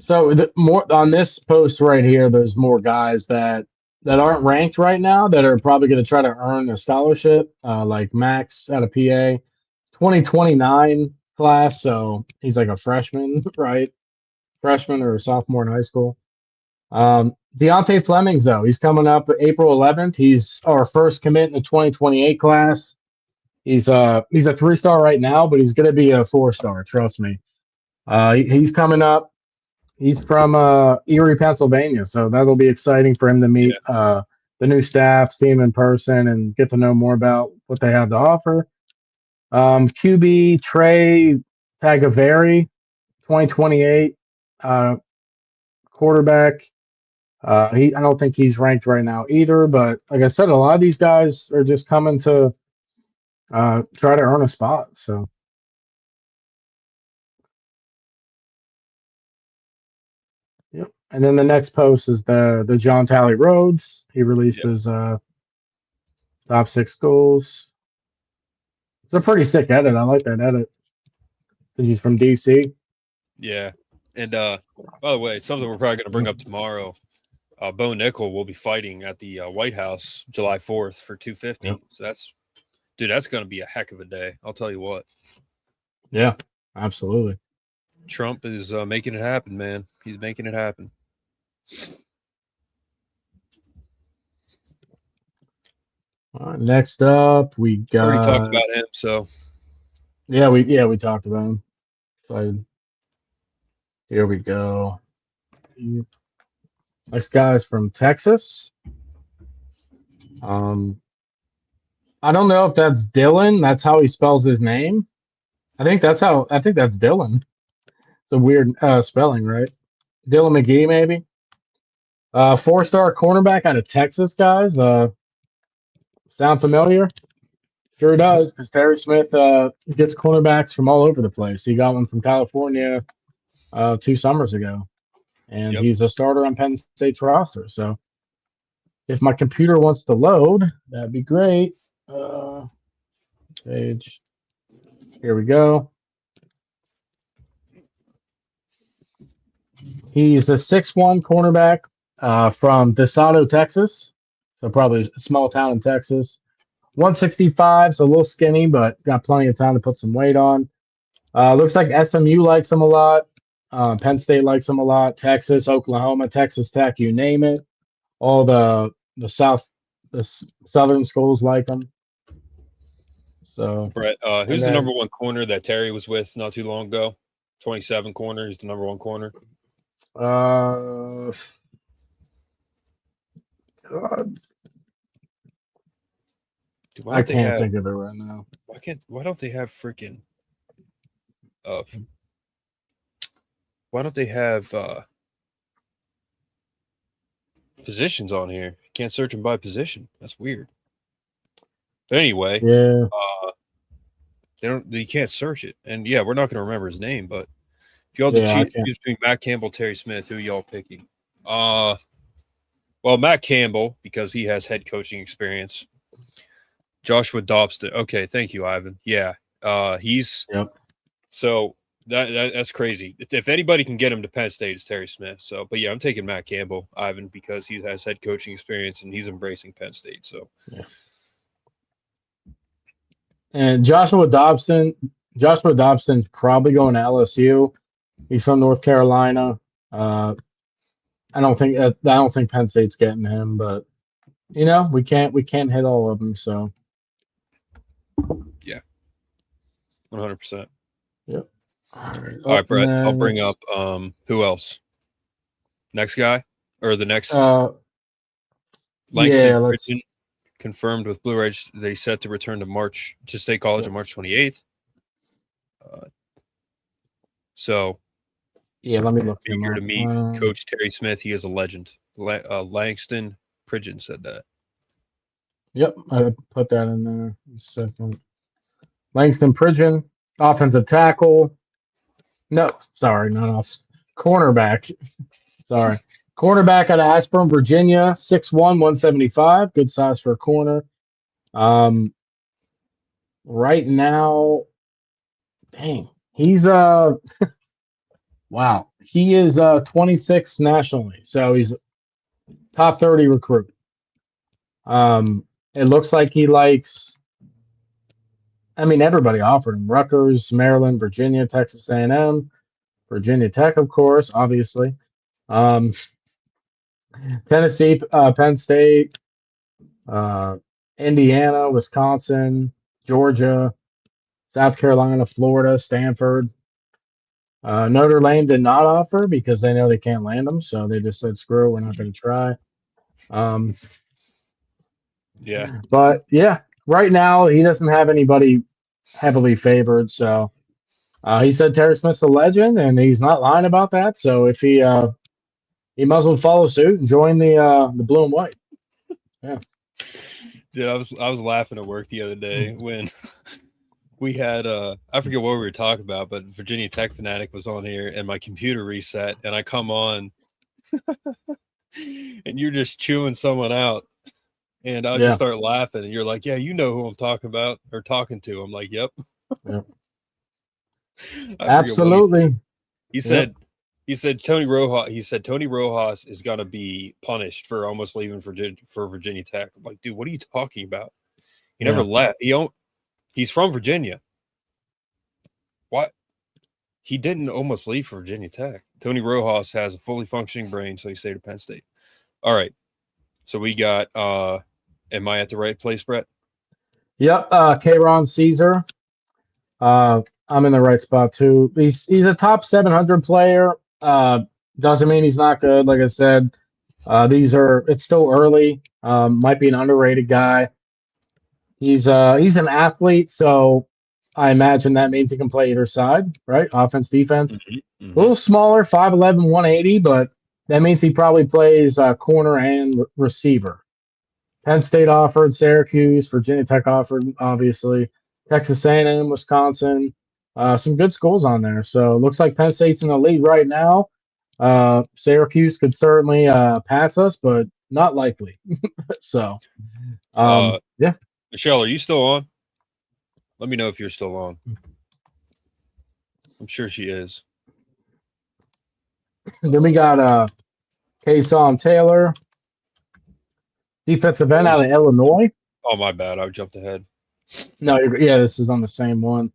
So more on this post right here, there's more guys that aren't ranked right now that are probably going to try to earn a scholarship, like Max out of PA, 2029 class. So he's like a freshman, right? Freshman or a sophomore in high school. Deontay Flemings, though, he's coming up April 11th. He's our first commit in the 2028 class. He's a 3-star right now, but he's going to be a 4-star. Trust me. He's coming up. He's from Erie, Pennsylvania, so that'll be exciting for him to meet the new staff, see him in person, and get to know more about what they have to offer. QB Trey Tagliaferri, 2028 quarterback. I don't think he's ranked right now either, but like I said, a lot of these guys are just coming to try to earn a spot. So, yep. And then the next post is the John Tally Rhodes. He released his top 6 goals. It's a pretty sick edit. I like that edit because he's from DC. Yeah, and by the way, it's something we're probably going to bring up tomorrow. Bo Nickel will be fighting at the White House July 4th for 250. Yep. So that's going to be a heck of a day. I'll tell you what. Yeah, absolutely. Trump is making it happen, man. He's making it happen. All right, next up, we got. Already talked about him, so. Yeah, we talked about him. So, here we go. This guy's from Texas. I don't know if that's Dylan. That's how he spells his name. I think that's Dylan. It's a weird spelling, right? Dylan McGee, maybe. 4-star cornerback out of Texas, guys. Sound familiar? Sure does, because Terry Smith gets cornerbacks from all over the place. He got one from California 2 summers ago. And he's a starter on Penn State's roster. So if my computer wants to load, that'd be great. Page. Here we go. He's a 6'1" cornerback from DeSoto, Texas. So probably a small town in Texas. 165, so a little skinny, but got plenty of time to put some weight on. Looks like SMU likes him a lot. Penn State likes him a lot. Texas, Oklahoma, Texas Tech, you name it. All the southern schools like him. So, Brett, who's the number 1 corner that Terry was with not too long ago? 27 corner. He's the number 1 corner. God. Dude, I can't think of it right now. Why don't they have freaking why don't they have positions on here? Can't search them by position. That's weird. But anyway, you can't search it. And we're not gonna remember his name, but if y'all choose between Matt Campbell, Terry Smith, who y'all picking? Well, Matt Campbell, because he has head coaching experience. Joshua Dobson. Okay, thank you, Ivan. Yeah. He's so that's crazy. If anybody can get him to Penn State, it's Terry Smith. So, but I'm taking Matt Campbell, Ivan, because he has head coaching experience and he's embracing Penn State. So, And Joshua Dobson's probably going to LSU. He's from North Carolina. I don't think Penn State's getting him, but we can't hit all of them. So Yeah, 100%. yep. All All right, Brett. I'll bring next, up who else? Next guy or the next yeah, Langston let's. Pridgeon confirmed with Blue Ridge. They set to return to State College Yep. on March 28th. So Yeah, let me look him eager up. to meet Coach Terry Smith. He is a legend. Langston Pridgeon said that. Yep, I put that in there. A second. Langston Pridgeon, offensive tackle. No, sorry, not off. Cornerback. Sorry. Cornerback out of Ashburn, Virginia, 6'1", 175. Good size for a corner. Right now, dang, he's wow. He is 26 nationally, so he's top 30 recruit. It looks like he likes. I mean, everybody offered him: Rutgers, Maryland, Virginia, Texas A&M, Virginia Tech, of course, obviously. Um, Tennessee, Penn State, uh, Indiana, Wisconsin, Georgia, South Carolina, Florida, Stanford. Notre Dame did not offer because they know they can't land them, so they just said, "Screw it, we're not going to try." Um, Yeah. but yeah, right now he doesn't have anybody heavily favored. So he said Terry Smith's a legend, and he's not lying about that. So if he might as well follow suit and join the blue and white. Yeah. Dude, I was laughing at work the other day when we had I forget what we were talking about, but Virginia Tech Fanatic was on here and my computer reset and I come on and you're just chewing someone out. And I just start laughing and you're like, yeah, you know who I'm talking about or talking to. I'm like, yep. Yep. I Absolutely. He said Tony Rojas is gonna be punished for almost leaving for Virginia Tech. I'm like, dude, what are you talking about? He never left. He's from Virginia. What? He didn't almost leave for Virginia Tech. Tony Rojas has a fully functioning brain, so he stayed at Penn State. All right. So we got am I at the right place, Brett? Yep. K'Ron Caesar. I'm in the right spot too. He's a top 700 player. Doesn't mean he's not good. Like I said, it's still early. Might be an underrated guy. He's an athlete, so I imagine that means he can play either side, right? Offense, defense. Mm-hmm. A little smaller, 5'11", 180, but that means he probably plays corner and receiver. Penn State offered, Syracuse, Virginia Tech offered, obviously, Texas A&M, Wisconsin, some good schools on there. So it looks like Penn State's in the lead right now. Syracuse could certainly pass us, but not likely. So, yeah. Michelle, are you still on? Let me know if you're still on. I'm sure she is. Then we got Kason Taylor, defensive end out of Illinois. Oh, my bad. I jumped ahead. No, this is on the same one.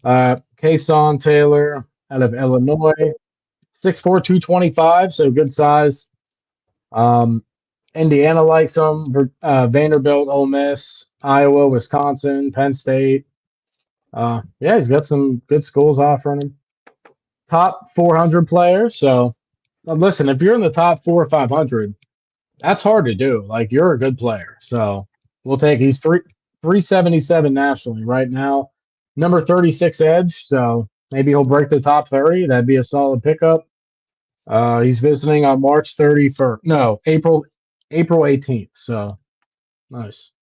Kason Taylor out of Illinois, 6'4", 225, so good size. Indiana likes him. Vanderbilt, Ole Miss, Iowa, Wisconsin, Penn State. He's got some good schools offering him. Top 400 player. So, listen, if you're in the top 400 or 500, that's hard to do. Like, you're a good player. So, we'll take. He's 377 nationally right now. Number 36 edge. So, maybe he'll break the top 30. That'd be a solid pickup. He's visiting on March 31st. No, April 18th. So, nice.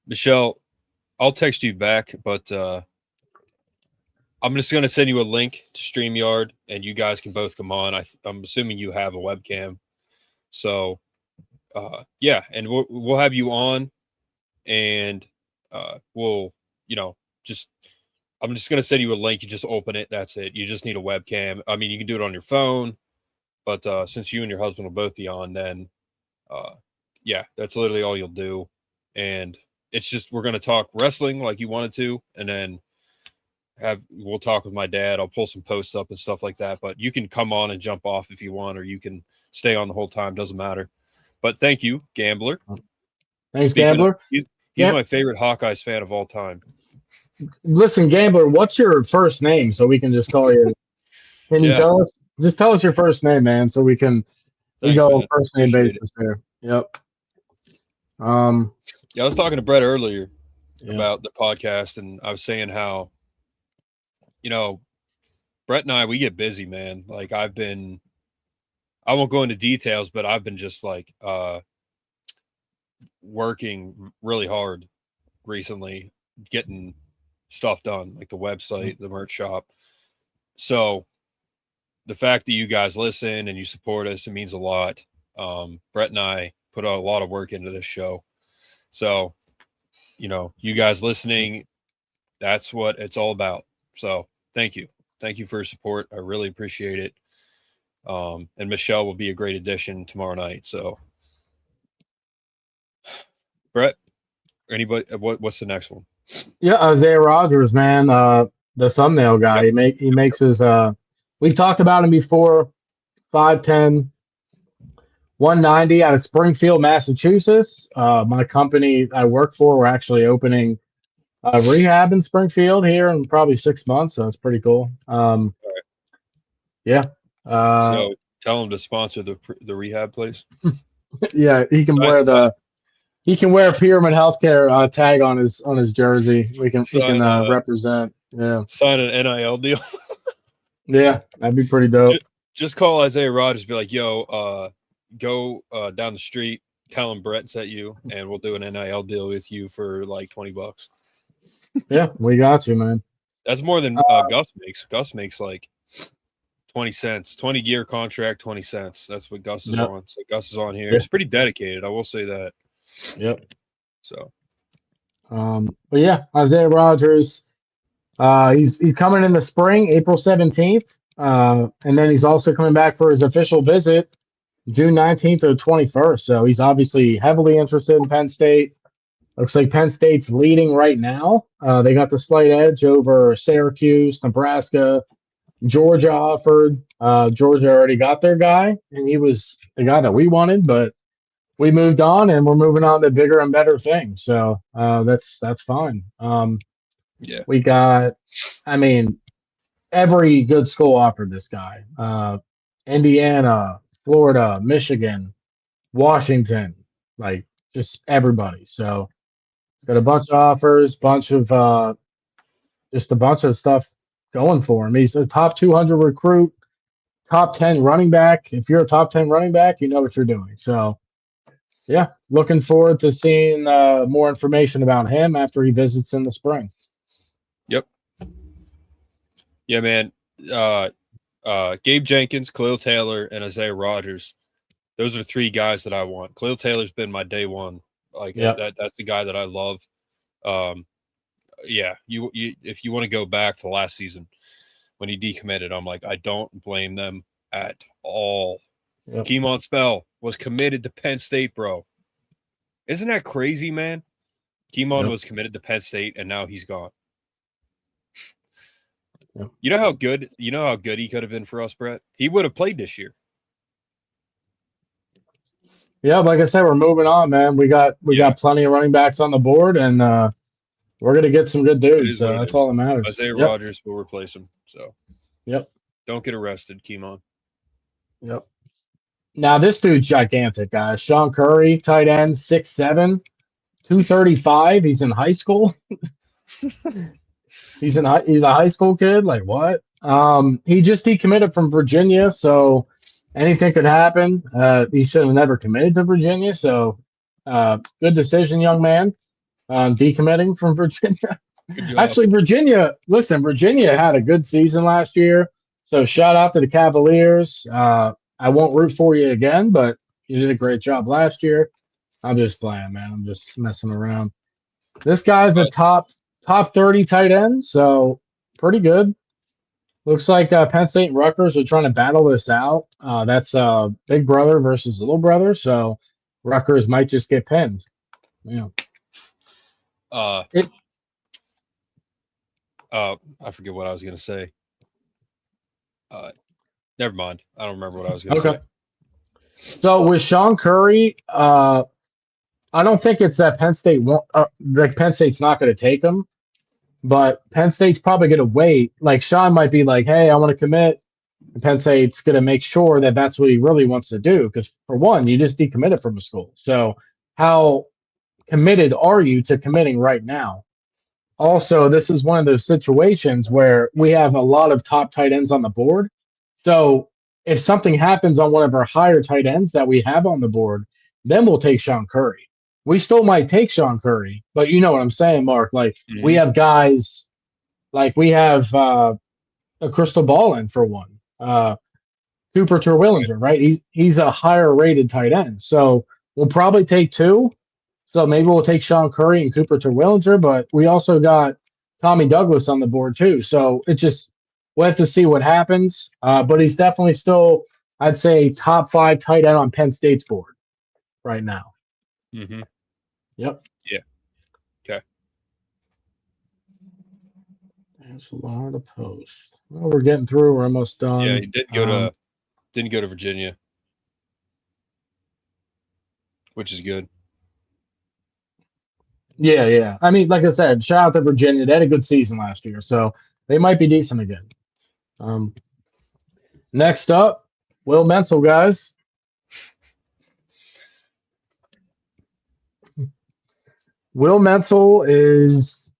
Michelle, I'll text you back, but I'm just going to send you a link to StreamYard, and you guys can both come on. I'm assuming you have a webcam. So, and we'll have you on, and we'll, I'm just going to send you a link. You just open it. That's it. You just need a webcam. I mean, you can do it on your phone, but since you and your husband will both be on, then, that's literally all you'll do. And it's just we're going to talk wrestling like you wanted to, and then we'll talk with my dad. I'll pull some posts up and stuff like that. But you can come on and jump off if you want, or you can stay on the whole time. Doesn't matter. But thank you, Gambler. Thanks, Gambler. He's my favorite Hawkeyes fan of all time. Listen, Gambler, what's your first name so we can just call you? Can you tell us? Just tell us your first name, man, so we can go first name basis here. Yep. I was talking to Brett earlier about the podcast, and I was saying how, Brett and I, we get busy, man. Like I won't go into details, but I've been just like working really hard recently, getting stuff done, like the website, the merch shop. So the fact that you guys listen and you support us, it means a lot. Brett and I put a lot of work into this show. So, you guys listening, that's what it's all about. So thank you. Thank you for your support. I really appreciate it. And Michelle will be a great addition tomorrow night. So Brett, anybody, what's the next one? Yeah. Isaiah Rogers, man. The thumbnail guy, he makes his, we talked about him before, 5'10", 190 out of Springfield, Massachusetts. My company I work for, we're actually opening a rehab in Springfield here in probably 6 months. So it's pretty cool. Yeah. So tell him to sponsor the rehab place. Yeah, he can wear Pyramid Healthcare tag on his jersey. He can represent. Yeah. Sign an NIL deal. Yeah, that'd be pretty dope. Just call Isaiah Rogers, be like, yo, go down the street, tell him Brett sent you, and we'll do an NIL deal with you for like $20. Yeah, we got you, man. That's more than Gus makes. Gus makes like 20 cents, 20-year contract, 20 cents. That's what Gus is on. So Gus is on here. He's pretty dedicated. I will say that. Yep. So, but yeah, Isaiah Rogers, he's coming in the spring, April 17th. And then he's also coming back for his official visit June 19th or 21st. So he's obviously heavily interested in Penn State. Looks like Penn State's leading right now. They got the slight edge over Syracuse, Nebraska, Georgia offered. Georgia already got their guy, and he was the guy that we wanted, but we moved on, and we're moving on to bigger and better things. So that's fine. We got, every good school offered this guy. Indiana, Florida, Michigan, Washington, like just everybody. So got a bunch of offers, just a bunch of stuff going for him. He's a top 200 recruit, top 10 running back. If you're a top 10 running back, you know what you're doing. So, yeah, looking forward to seeing more information about him after he visits in the spring. Yep. Yeah, man. Gabe Jenkins, Khalil Taylor, and Isaiah Rogers. Those are three guys that I want. Khalil Taylor's been my day one. That's the guy that I love. You if you want to go back to last season when he decommitted, I'm like, I don't blame them at all. Yep. Keemon Spell was committed to Penn State, bro. Isn't that crazy, man? Keemon was committed to Penn State, and now he's gone. Yep. You know how good he could have been for us, Brett? He would have played this year. Yeah, like I said, we're moving on, man. We got plenty of running backs on the board, and we're gonna get some good dudes. So that's all that matters. Isaiah Rogers will replace him. So, don't get arrested, Keemon. Yep. Now this dude's gigantic, guys. Sean Curry, tight end, 6'7", 235. He's in high school. He's a high school kid. Like what? He just decommitted from Virginia, so anything could happen. He should have never committed to Virginia. So, good decision, young man. Decommitting from Virginia. Actually, Virginia had a good season last year. So shout out to the Cavaliers. I won't root for you again, but you did a great job last year. I'm just playing, man. I'm just messing around. This guy's a top 30 tight end, so pretty good. Looks like Penn State and Rutgers are trying to battle this out. That's big brother versus little brother, so Rutgers might just get pinned. Yeah. I forget what I was going to say. Never mind. I don't remember what I was going to say. So with Sean Curry, I don't think it's that Penn State like Penn State's not going to take him, but Penn State's probably going to wait. Like Sean might be like, "Hey, I want to commit." And Penn State's going to make sure that that's what he really wants to do. Because for one, you just decommitted from a school. So how committed are you to committing right now? Also, this is one of those situations where we have a lot of top tight ends on the board. So if something happens on one of our higher tight ends that we have on the board, then we'll take Sean Curry. We still might take Sean Curry, but you know what I'm saying, Mark. Like we have guys, like we have a crystal ball in for one. Cooper Terwillinger, right? He's a higher rated tight end. So we'll probably take two. So maybe we'll take Sean Curry and Cooper Terwillinger, but we also got Tommy Douglas on the board too. So it just we'll have to see what happens. But he's definitely still, I'd say, top 5 tight end on Penn State's board right now. Mm-hmm. Yep. Yeah. Okay. There's a lot of posts. Well, we're getting through. We're almost done. Yeah, he didn't go to Virginia, which is good. Yeah. I mean, like I said, shout out to Virginia. They had a good season last year, so they might be decent again. Next up, Will Menzel, guys. Will Menzel is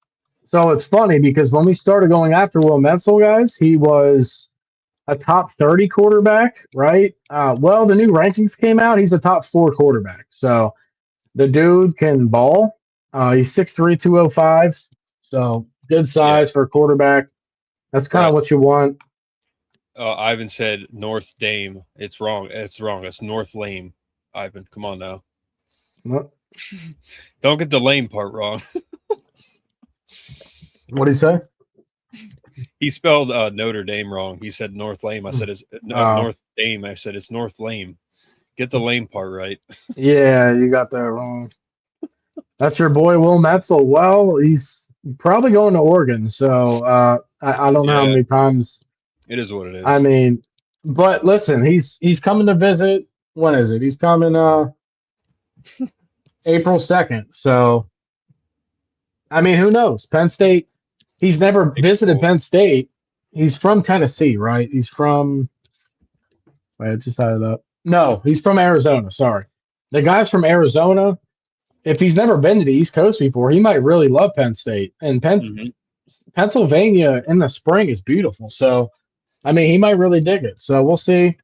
so it's funny because when we started going after Will Menzel, guys, he was a top 30 quarterback, right? Well, the new rankings came out. He's a top 4 quarterback. So the dude can ball. He's 6'3", 205. So good size for a quarterback. That's kind of what you want. Ivan said North Dame. It's wrong. It's North Lame. Ivan, come on now. What? Don't get the lame part wrong. What'd he say? He spelled Notre Dame wrong. He said North Lame. I said it's North Dame. I said it's North Lame. Get the lame part right. Yeah, you got that wrong. That's your boy Will Menzel. Well, he's probably going to Oregon, so I don't know how many times. It is what it is. I mean, but listen, he's coming to visit. When is it? He's coming April 2nd. So, I mean, who knows? Penn State. He's never visited Penn State. He's from Tennessee, right? He's from. Wait, I just had it up. No, he's from Arizona. Sorry, the guy's from Arizona. If he's never been to the East Coast before, he might really love Penn State. And Pennsylvania in the spring is beautiful. So, I mean, he might really dig it. So we'll see.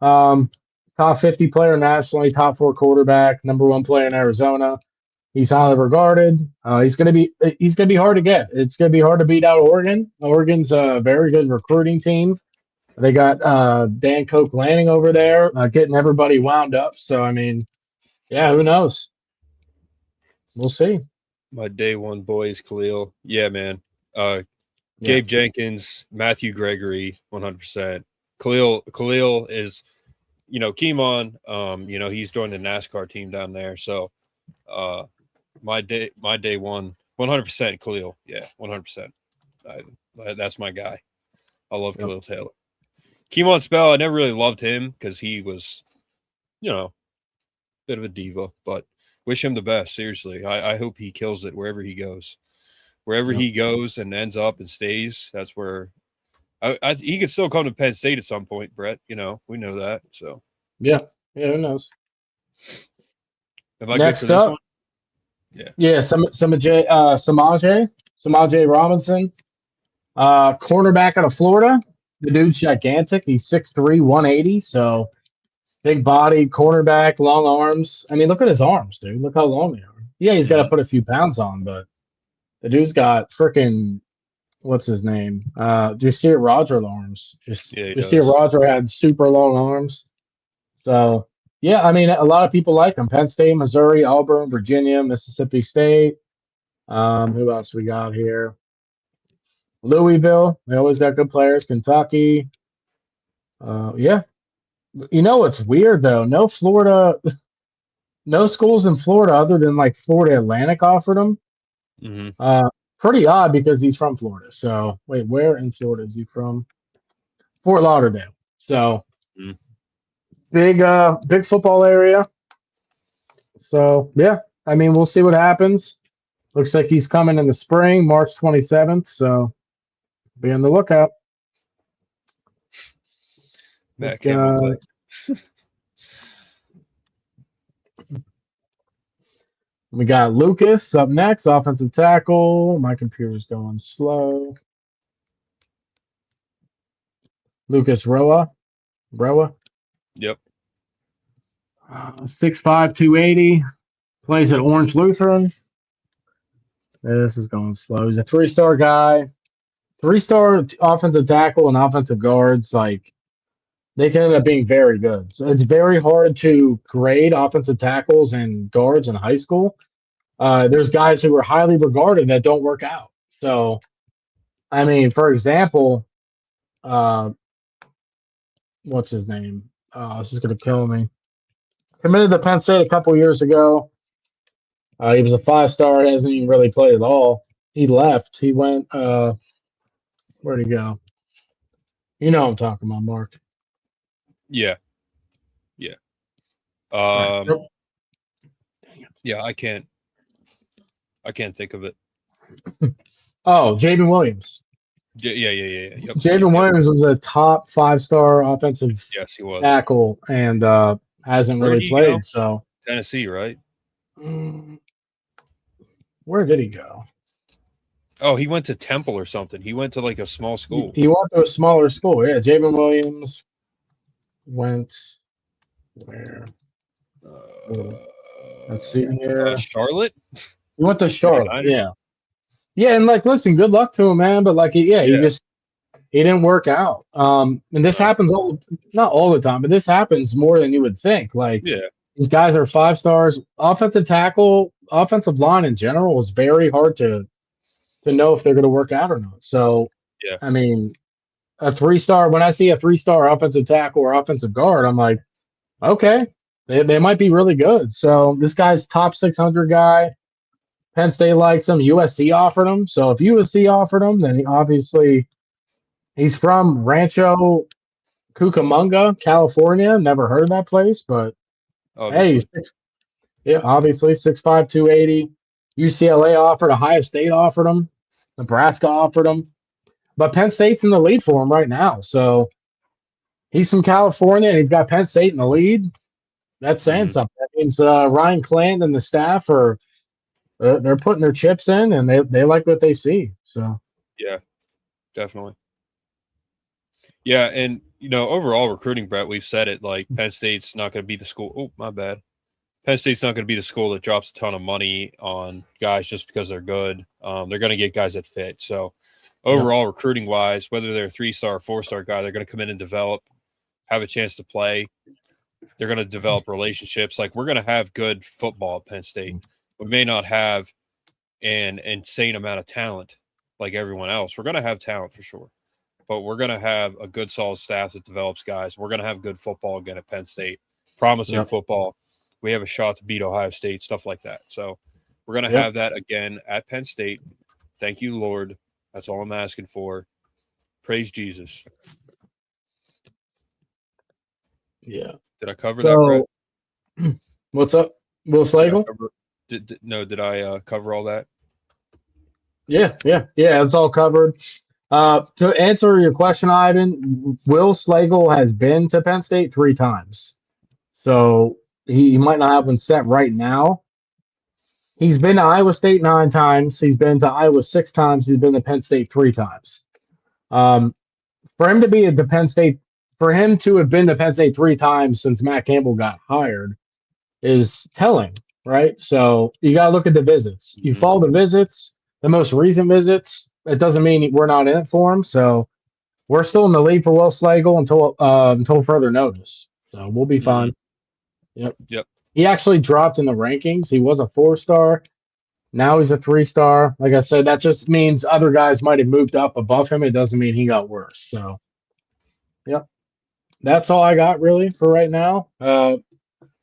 Top 50 player nationally, top 4 quarterback, number 1 player in Arizona. He's highly regarded. He's gonna be hard to get. It's gonna be hard to beat out Oregon. Oregon's a very good recruiting team. They got Dan Koch Lanning over there, getting everybody wound up. So I mean, yeah, who knows? We'll see. My day one boys, Khalil. Yeah, man. Gabe Jenkins, Matthew Gregory, 100%. Khalil is, Keemon. He's joined the NASCAR team down there. So, my day one, 100% Khalil. Yeah, 100%. That's my guy. I love Khalil Taylor. Keemon Spell, I never really loved him because he was, bit of a diva, but wish him the best. Seriously. I hope he kills it wherever he goes. Wherever he goes and ends up and stays, that's where he could still come to Penn State at some point, Brett. We know that. So yeah, who knows? Am I Next good for up, this one? Yeah. Samaje Robinson, cornerback out of Florida. The dude's gigantic. He's 6'3", 180. So big body, cornerback, long arms. I mean, look at his arms, dude. Look how long they are. Yeah, he's got to put a few pounds on, but the dude's got freaking, what's his name? Jasir Roger arms. Jasir Roger had super long arms. So, yeah, I mean, a lot of people like him. Penn State, Missouri, Auburn, Virginia, Mississippi State. Who else we got here? Louisville. They always got good players. Kentucky. Yeah. What's weird, though? No schools in Florida other than, like, Florida Atlantic offered him. Mm-hmm. Pretty odd because he's from Florida. So, wait, where in Florida is he from? Fort Lauderdale. So, big football area. So yeah, I mean, we'll see what happens. Looks like he's coming in the spring, March 27th. So be on the lookout. Matt Campbell. We got Lucas up next, offensive tackle. My computer's going slow. Lucas Roa. Yep. 6'5", 280. Plays at Orange Lutheran. This is going slow. He's a 3-star guy. 3-star offensive tackle and offensive guards, like, they can end up being very good. So it's very hard to grade offensive tackles and guards in high school. There's guys who are highly regarded that don't work out. So, I mean, for example, what's his name? This is going to kill me. Committed to Penn State a couple years ago. He was a 5-star, hasn't even really played at all. He left. He went, where'd he go? You know what I'm talking about, Mark. Yeah. Right. Nope. Yeah, I can't think of it. Oh, Jaden Williams. Yeah. Yep. Jaden Williams was a top 5-star offensive he was. tackle and hasn't really played. So Tennessee, right? Where did he go? Oh, he went to Temple or something. He went to like a small school. He went to a smaller school. Yeah, Jaden Williams went where? Let's see here. Charlotte? He went to Charlotte. Yeah. Yeah, and like, listen, good luck to him, man. But like, he didn't work out. And this happens not all the time, but this happens more than you would think. Like, these guys are 5 stars. Offensive tackle, offensive line in general is very hard to know if they're going to work out or not. So, I mean, a 3-star. When I see a 3-star offensive tackle or offensive guard, I'm like, okay, they might be really good. So this guy's top 600 guy. Penn State likes him. USC offered him. So if USC offered him, then he's from Rancho Cucamonga, California. Never heard of that place, but obviously. Obviously 6'5", 280. UCLA offered. Ohio State offered him. Nebraska offered him. But Penn State's in the lead for him right now. So he's from California and he's got Penn State in the lead. That's saying something. That means Ryan Cland and the staff are they're putting their chips in and they like what they see. So yeah, definitely. Yeah, and overall recruiting, Brett, we've said it, like Penn State's not going to be the school. Oh, my bad. Penn State's not going to be the school that drops a ton of money on guys just because they're good. They're going to get guys that fit. So overall, recruiting wise, whether they're a 3-star or 4-star guy, they're going to come in and develop, have a chance to play. They're going to develop relationships. Like, we're going to have good football at Penn State. We may not have an insane amount of talent like everyone else. We're going to have talent for sure, but we're going to have a good, solid staff that develops guys. We're going to have good football again at Penn State, promising football. We have a shot to beat Ohio State, stuff like that. So we're going to have that again at Penn State. Thank you, Lord. That's all I'm asking for. Praise Jesus. Yeah. Did I cover that, Brett? What's up, Will Slagle? Did I cover all that? Yeah. It's all covered. To answer your question, Ivan, Will Slagle has been to Penn State 3 times. So he might not have one set right now. He's been to Iowa State 9 times. He's been to Iowa 6 times. He's been to Penn State 3 times. For him to be at the Penn State, for him to have been to Penn State 3 times since Matt Campbell got hired is telling, right? So you got to look at the visits. You follow the visits, the most recent visits. It doesn't mean we're not in it for him. So we're still in the lead for Will Slagle until further notice. So we'll be fine. Yep. He actually dropped in the rankings. He was a 4-star. Now he's a 3-star. Like I said, that just means other guys might have moved up above him. It doesn't mean he got worse. So, that's all I got really for right now.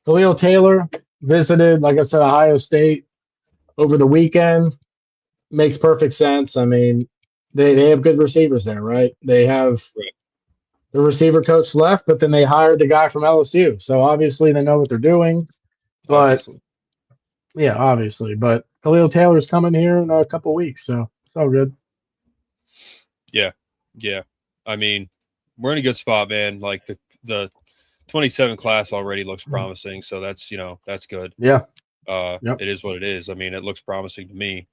Khalil Taylor visited, like I said, Ohio State over the weekend. Makes perfect sense. I mean, they have good receivers there, right? There's the receiver coach left, but then they hired the guy from LSU. So obviously they know what they're doing. But Obviously. yeah, obviously. But Khalil Taylor's coming here in a couple weeks, so it's all good. Yeah. Yeah. I mean, we're in a good spot, man. Like the 27 class already looks promising, so that's that's good. Yeah. It is what it is. I mean, it looks promising to me.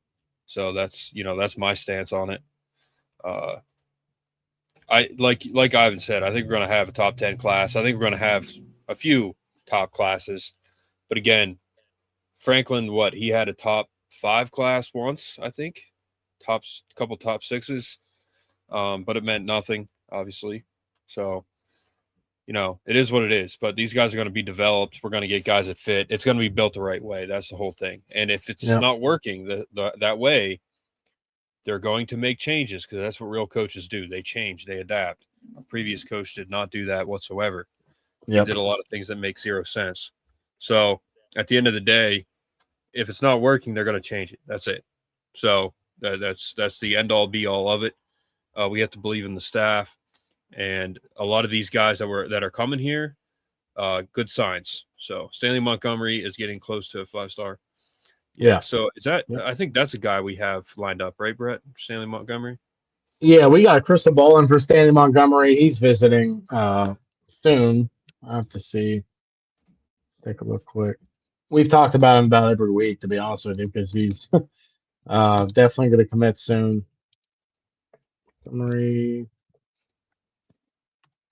So that's that's my stance on it. I like Ivan said, I think we're gonna have a top 10 class. I think we're gonna have a few top classes. But again, Franklin, he had a top 5 class once, I think. Couple top 6s. But it meant nothing, obviously. So it is what it is, but these guys are going to be developed. We're going to get guys that fit. It's going to be built the right way. That's the whole thing. And if it's not working that way, they're going to make changes because that's what real coaches do. They change, they adapt. A previous coach did not do that whatsoever. He did a lot of things that make zero sense. So at the end of the day, if it's not working, they're going to change it. That's it. So that's the end all be all of it. We have to believe in the staff. And a lot of these guys that are coming here, good signs. So Stanley Montgomery is getting close to a 5-star. Yeah. So is that? I think that's a guy we have lined up, right, Brett? Stanley Montgomery. Yeah, we got a crystal ball in for Stanley Montgomery. He's visiting soon. I have to see. Take a look quick. We've talked about him about every week, to be honest with you, because he's definitely going to commit soon. Montgomery.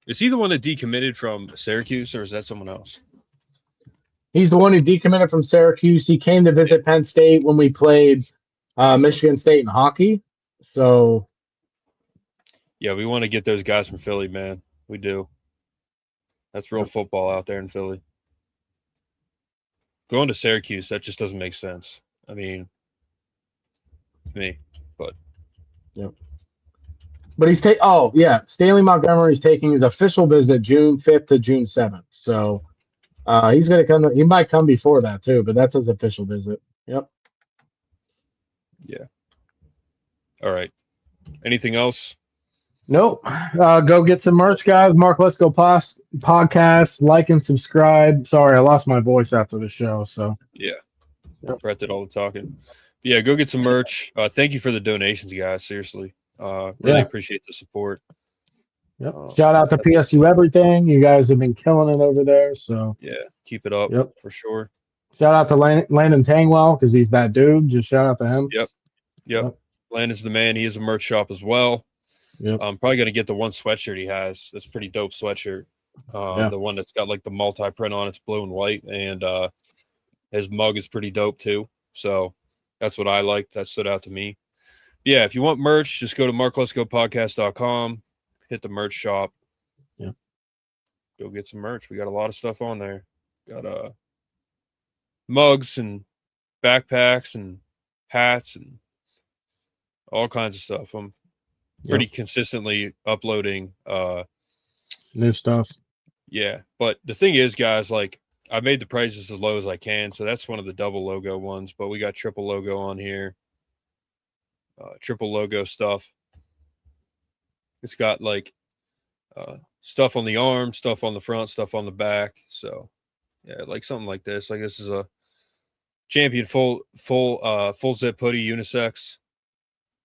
Is he the one that decommitted from Syracuse, or is that someone else? He's the one who decommitted from Syracuse. He came to visit Penn State when we played Michigan State in hockey. So, yeah, we want to get those guys from Philly, man. We do. That's real football out there in Philly. Going to Syracuse, that just doesn't make sense. I mean, but. Yep. But he's Stanley Montgomery's taking his official visit June 5th to June 7th. So he's going to come. He might come before that too, but that's his official visit. Yep. Yeah. All right. Anything else? Nope. Go get some merch, guys. Mark Lesko Podcast. Like and subscribe. Sorry, I lost my voice after the show. So yeah. Brett did all the talking. Yeah, go get some merch. Thank you for the donations, guys. Seriously. Really appreciate the support. Yep. Shout out to PSU Everything. You guys have been killing it over there. So yeah, keep it up for sure. Shout out to Landon Tangwell because he's that dude. Just shout out to him. Yep. Landon's the man. He has a merch shop as well. Yep. I'm probably gonna get the one sweatshirt he has. That's a pretty dope sweatshirt. The one that's got like the multi print on it's blue and white, and his mug is pretty dope too. So that's what I liked. That stood out to me. Yeah, if you want merch, just go to markleskopodcast.com, hit the merch shop. Yeah. Go get some merch. We got a lot of stuff on there. Got mugs and backpacks and hats and all kinds of stuff. I'm pretty consistently uploading new stuff. Yeah, but the thing is, guys, like I made the prices as low as I can, so that's one of the double logo ones, but we got triple logo on here. Triple logo stuff. It's got like stuff on the arm, stuff on the front, stuff on the back. So yeah, like something like this. Like this is a Champion full zip hoodie unisex.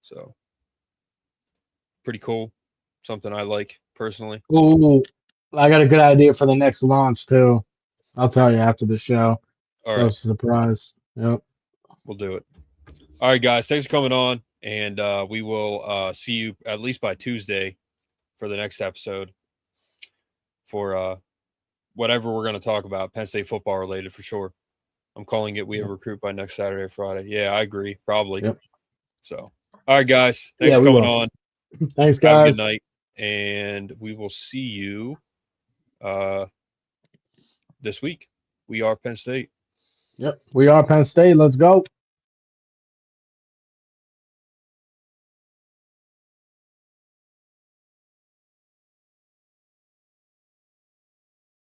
So pretty cool. Something I like personally. Ooh, I got a good idea for the next launch too. I'll tell you after the show. All right. That's a surprise. Yep. We'll do it. All right, guys. Thanks for coming on. And we will see you at least by Tuesday for the next episode for whatever we're going to talk about, Penn State football related for sure. I'm calling it We Have a Recruit by next Saturday or Friday. Yeah, I agree. Probably. Yep. So, all right, guys. Thanks for coming on. Thanks, guys. Have a good night. And we will see you this week. We are Penn State. Yep. We are Penn State. Let's go.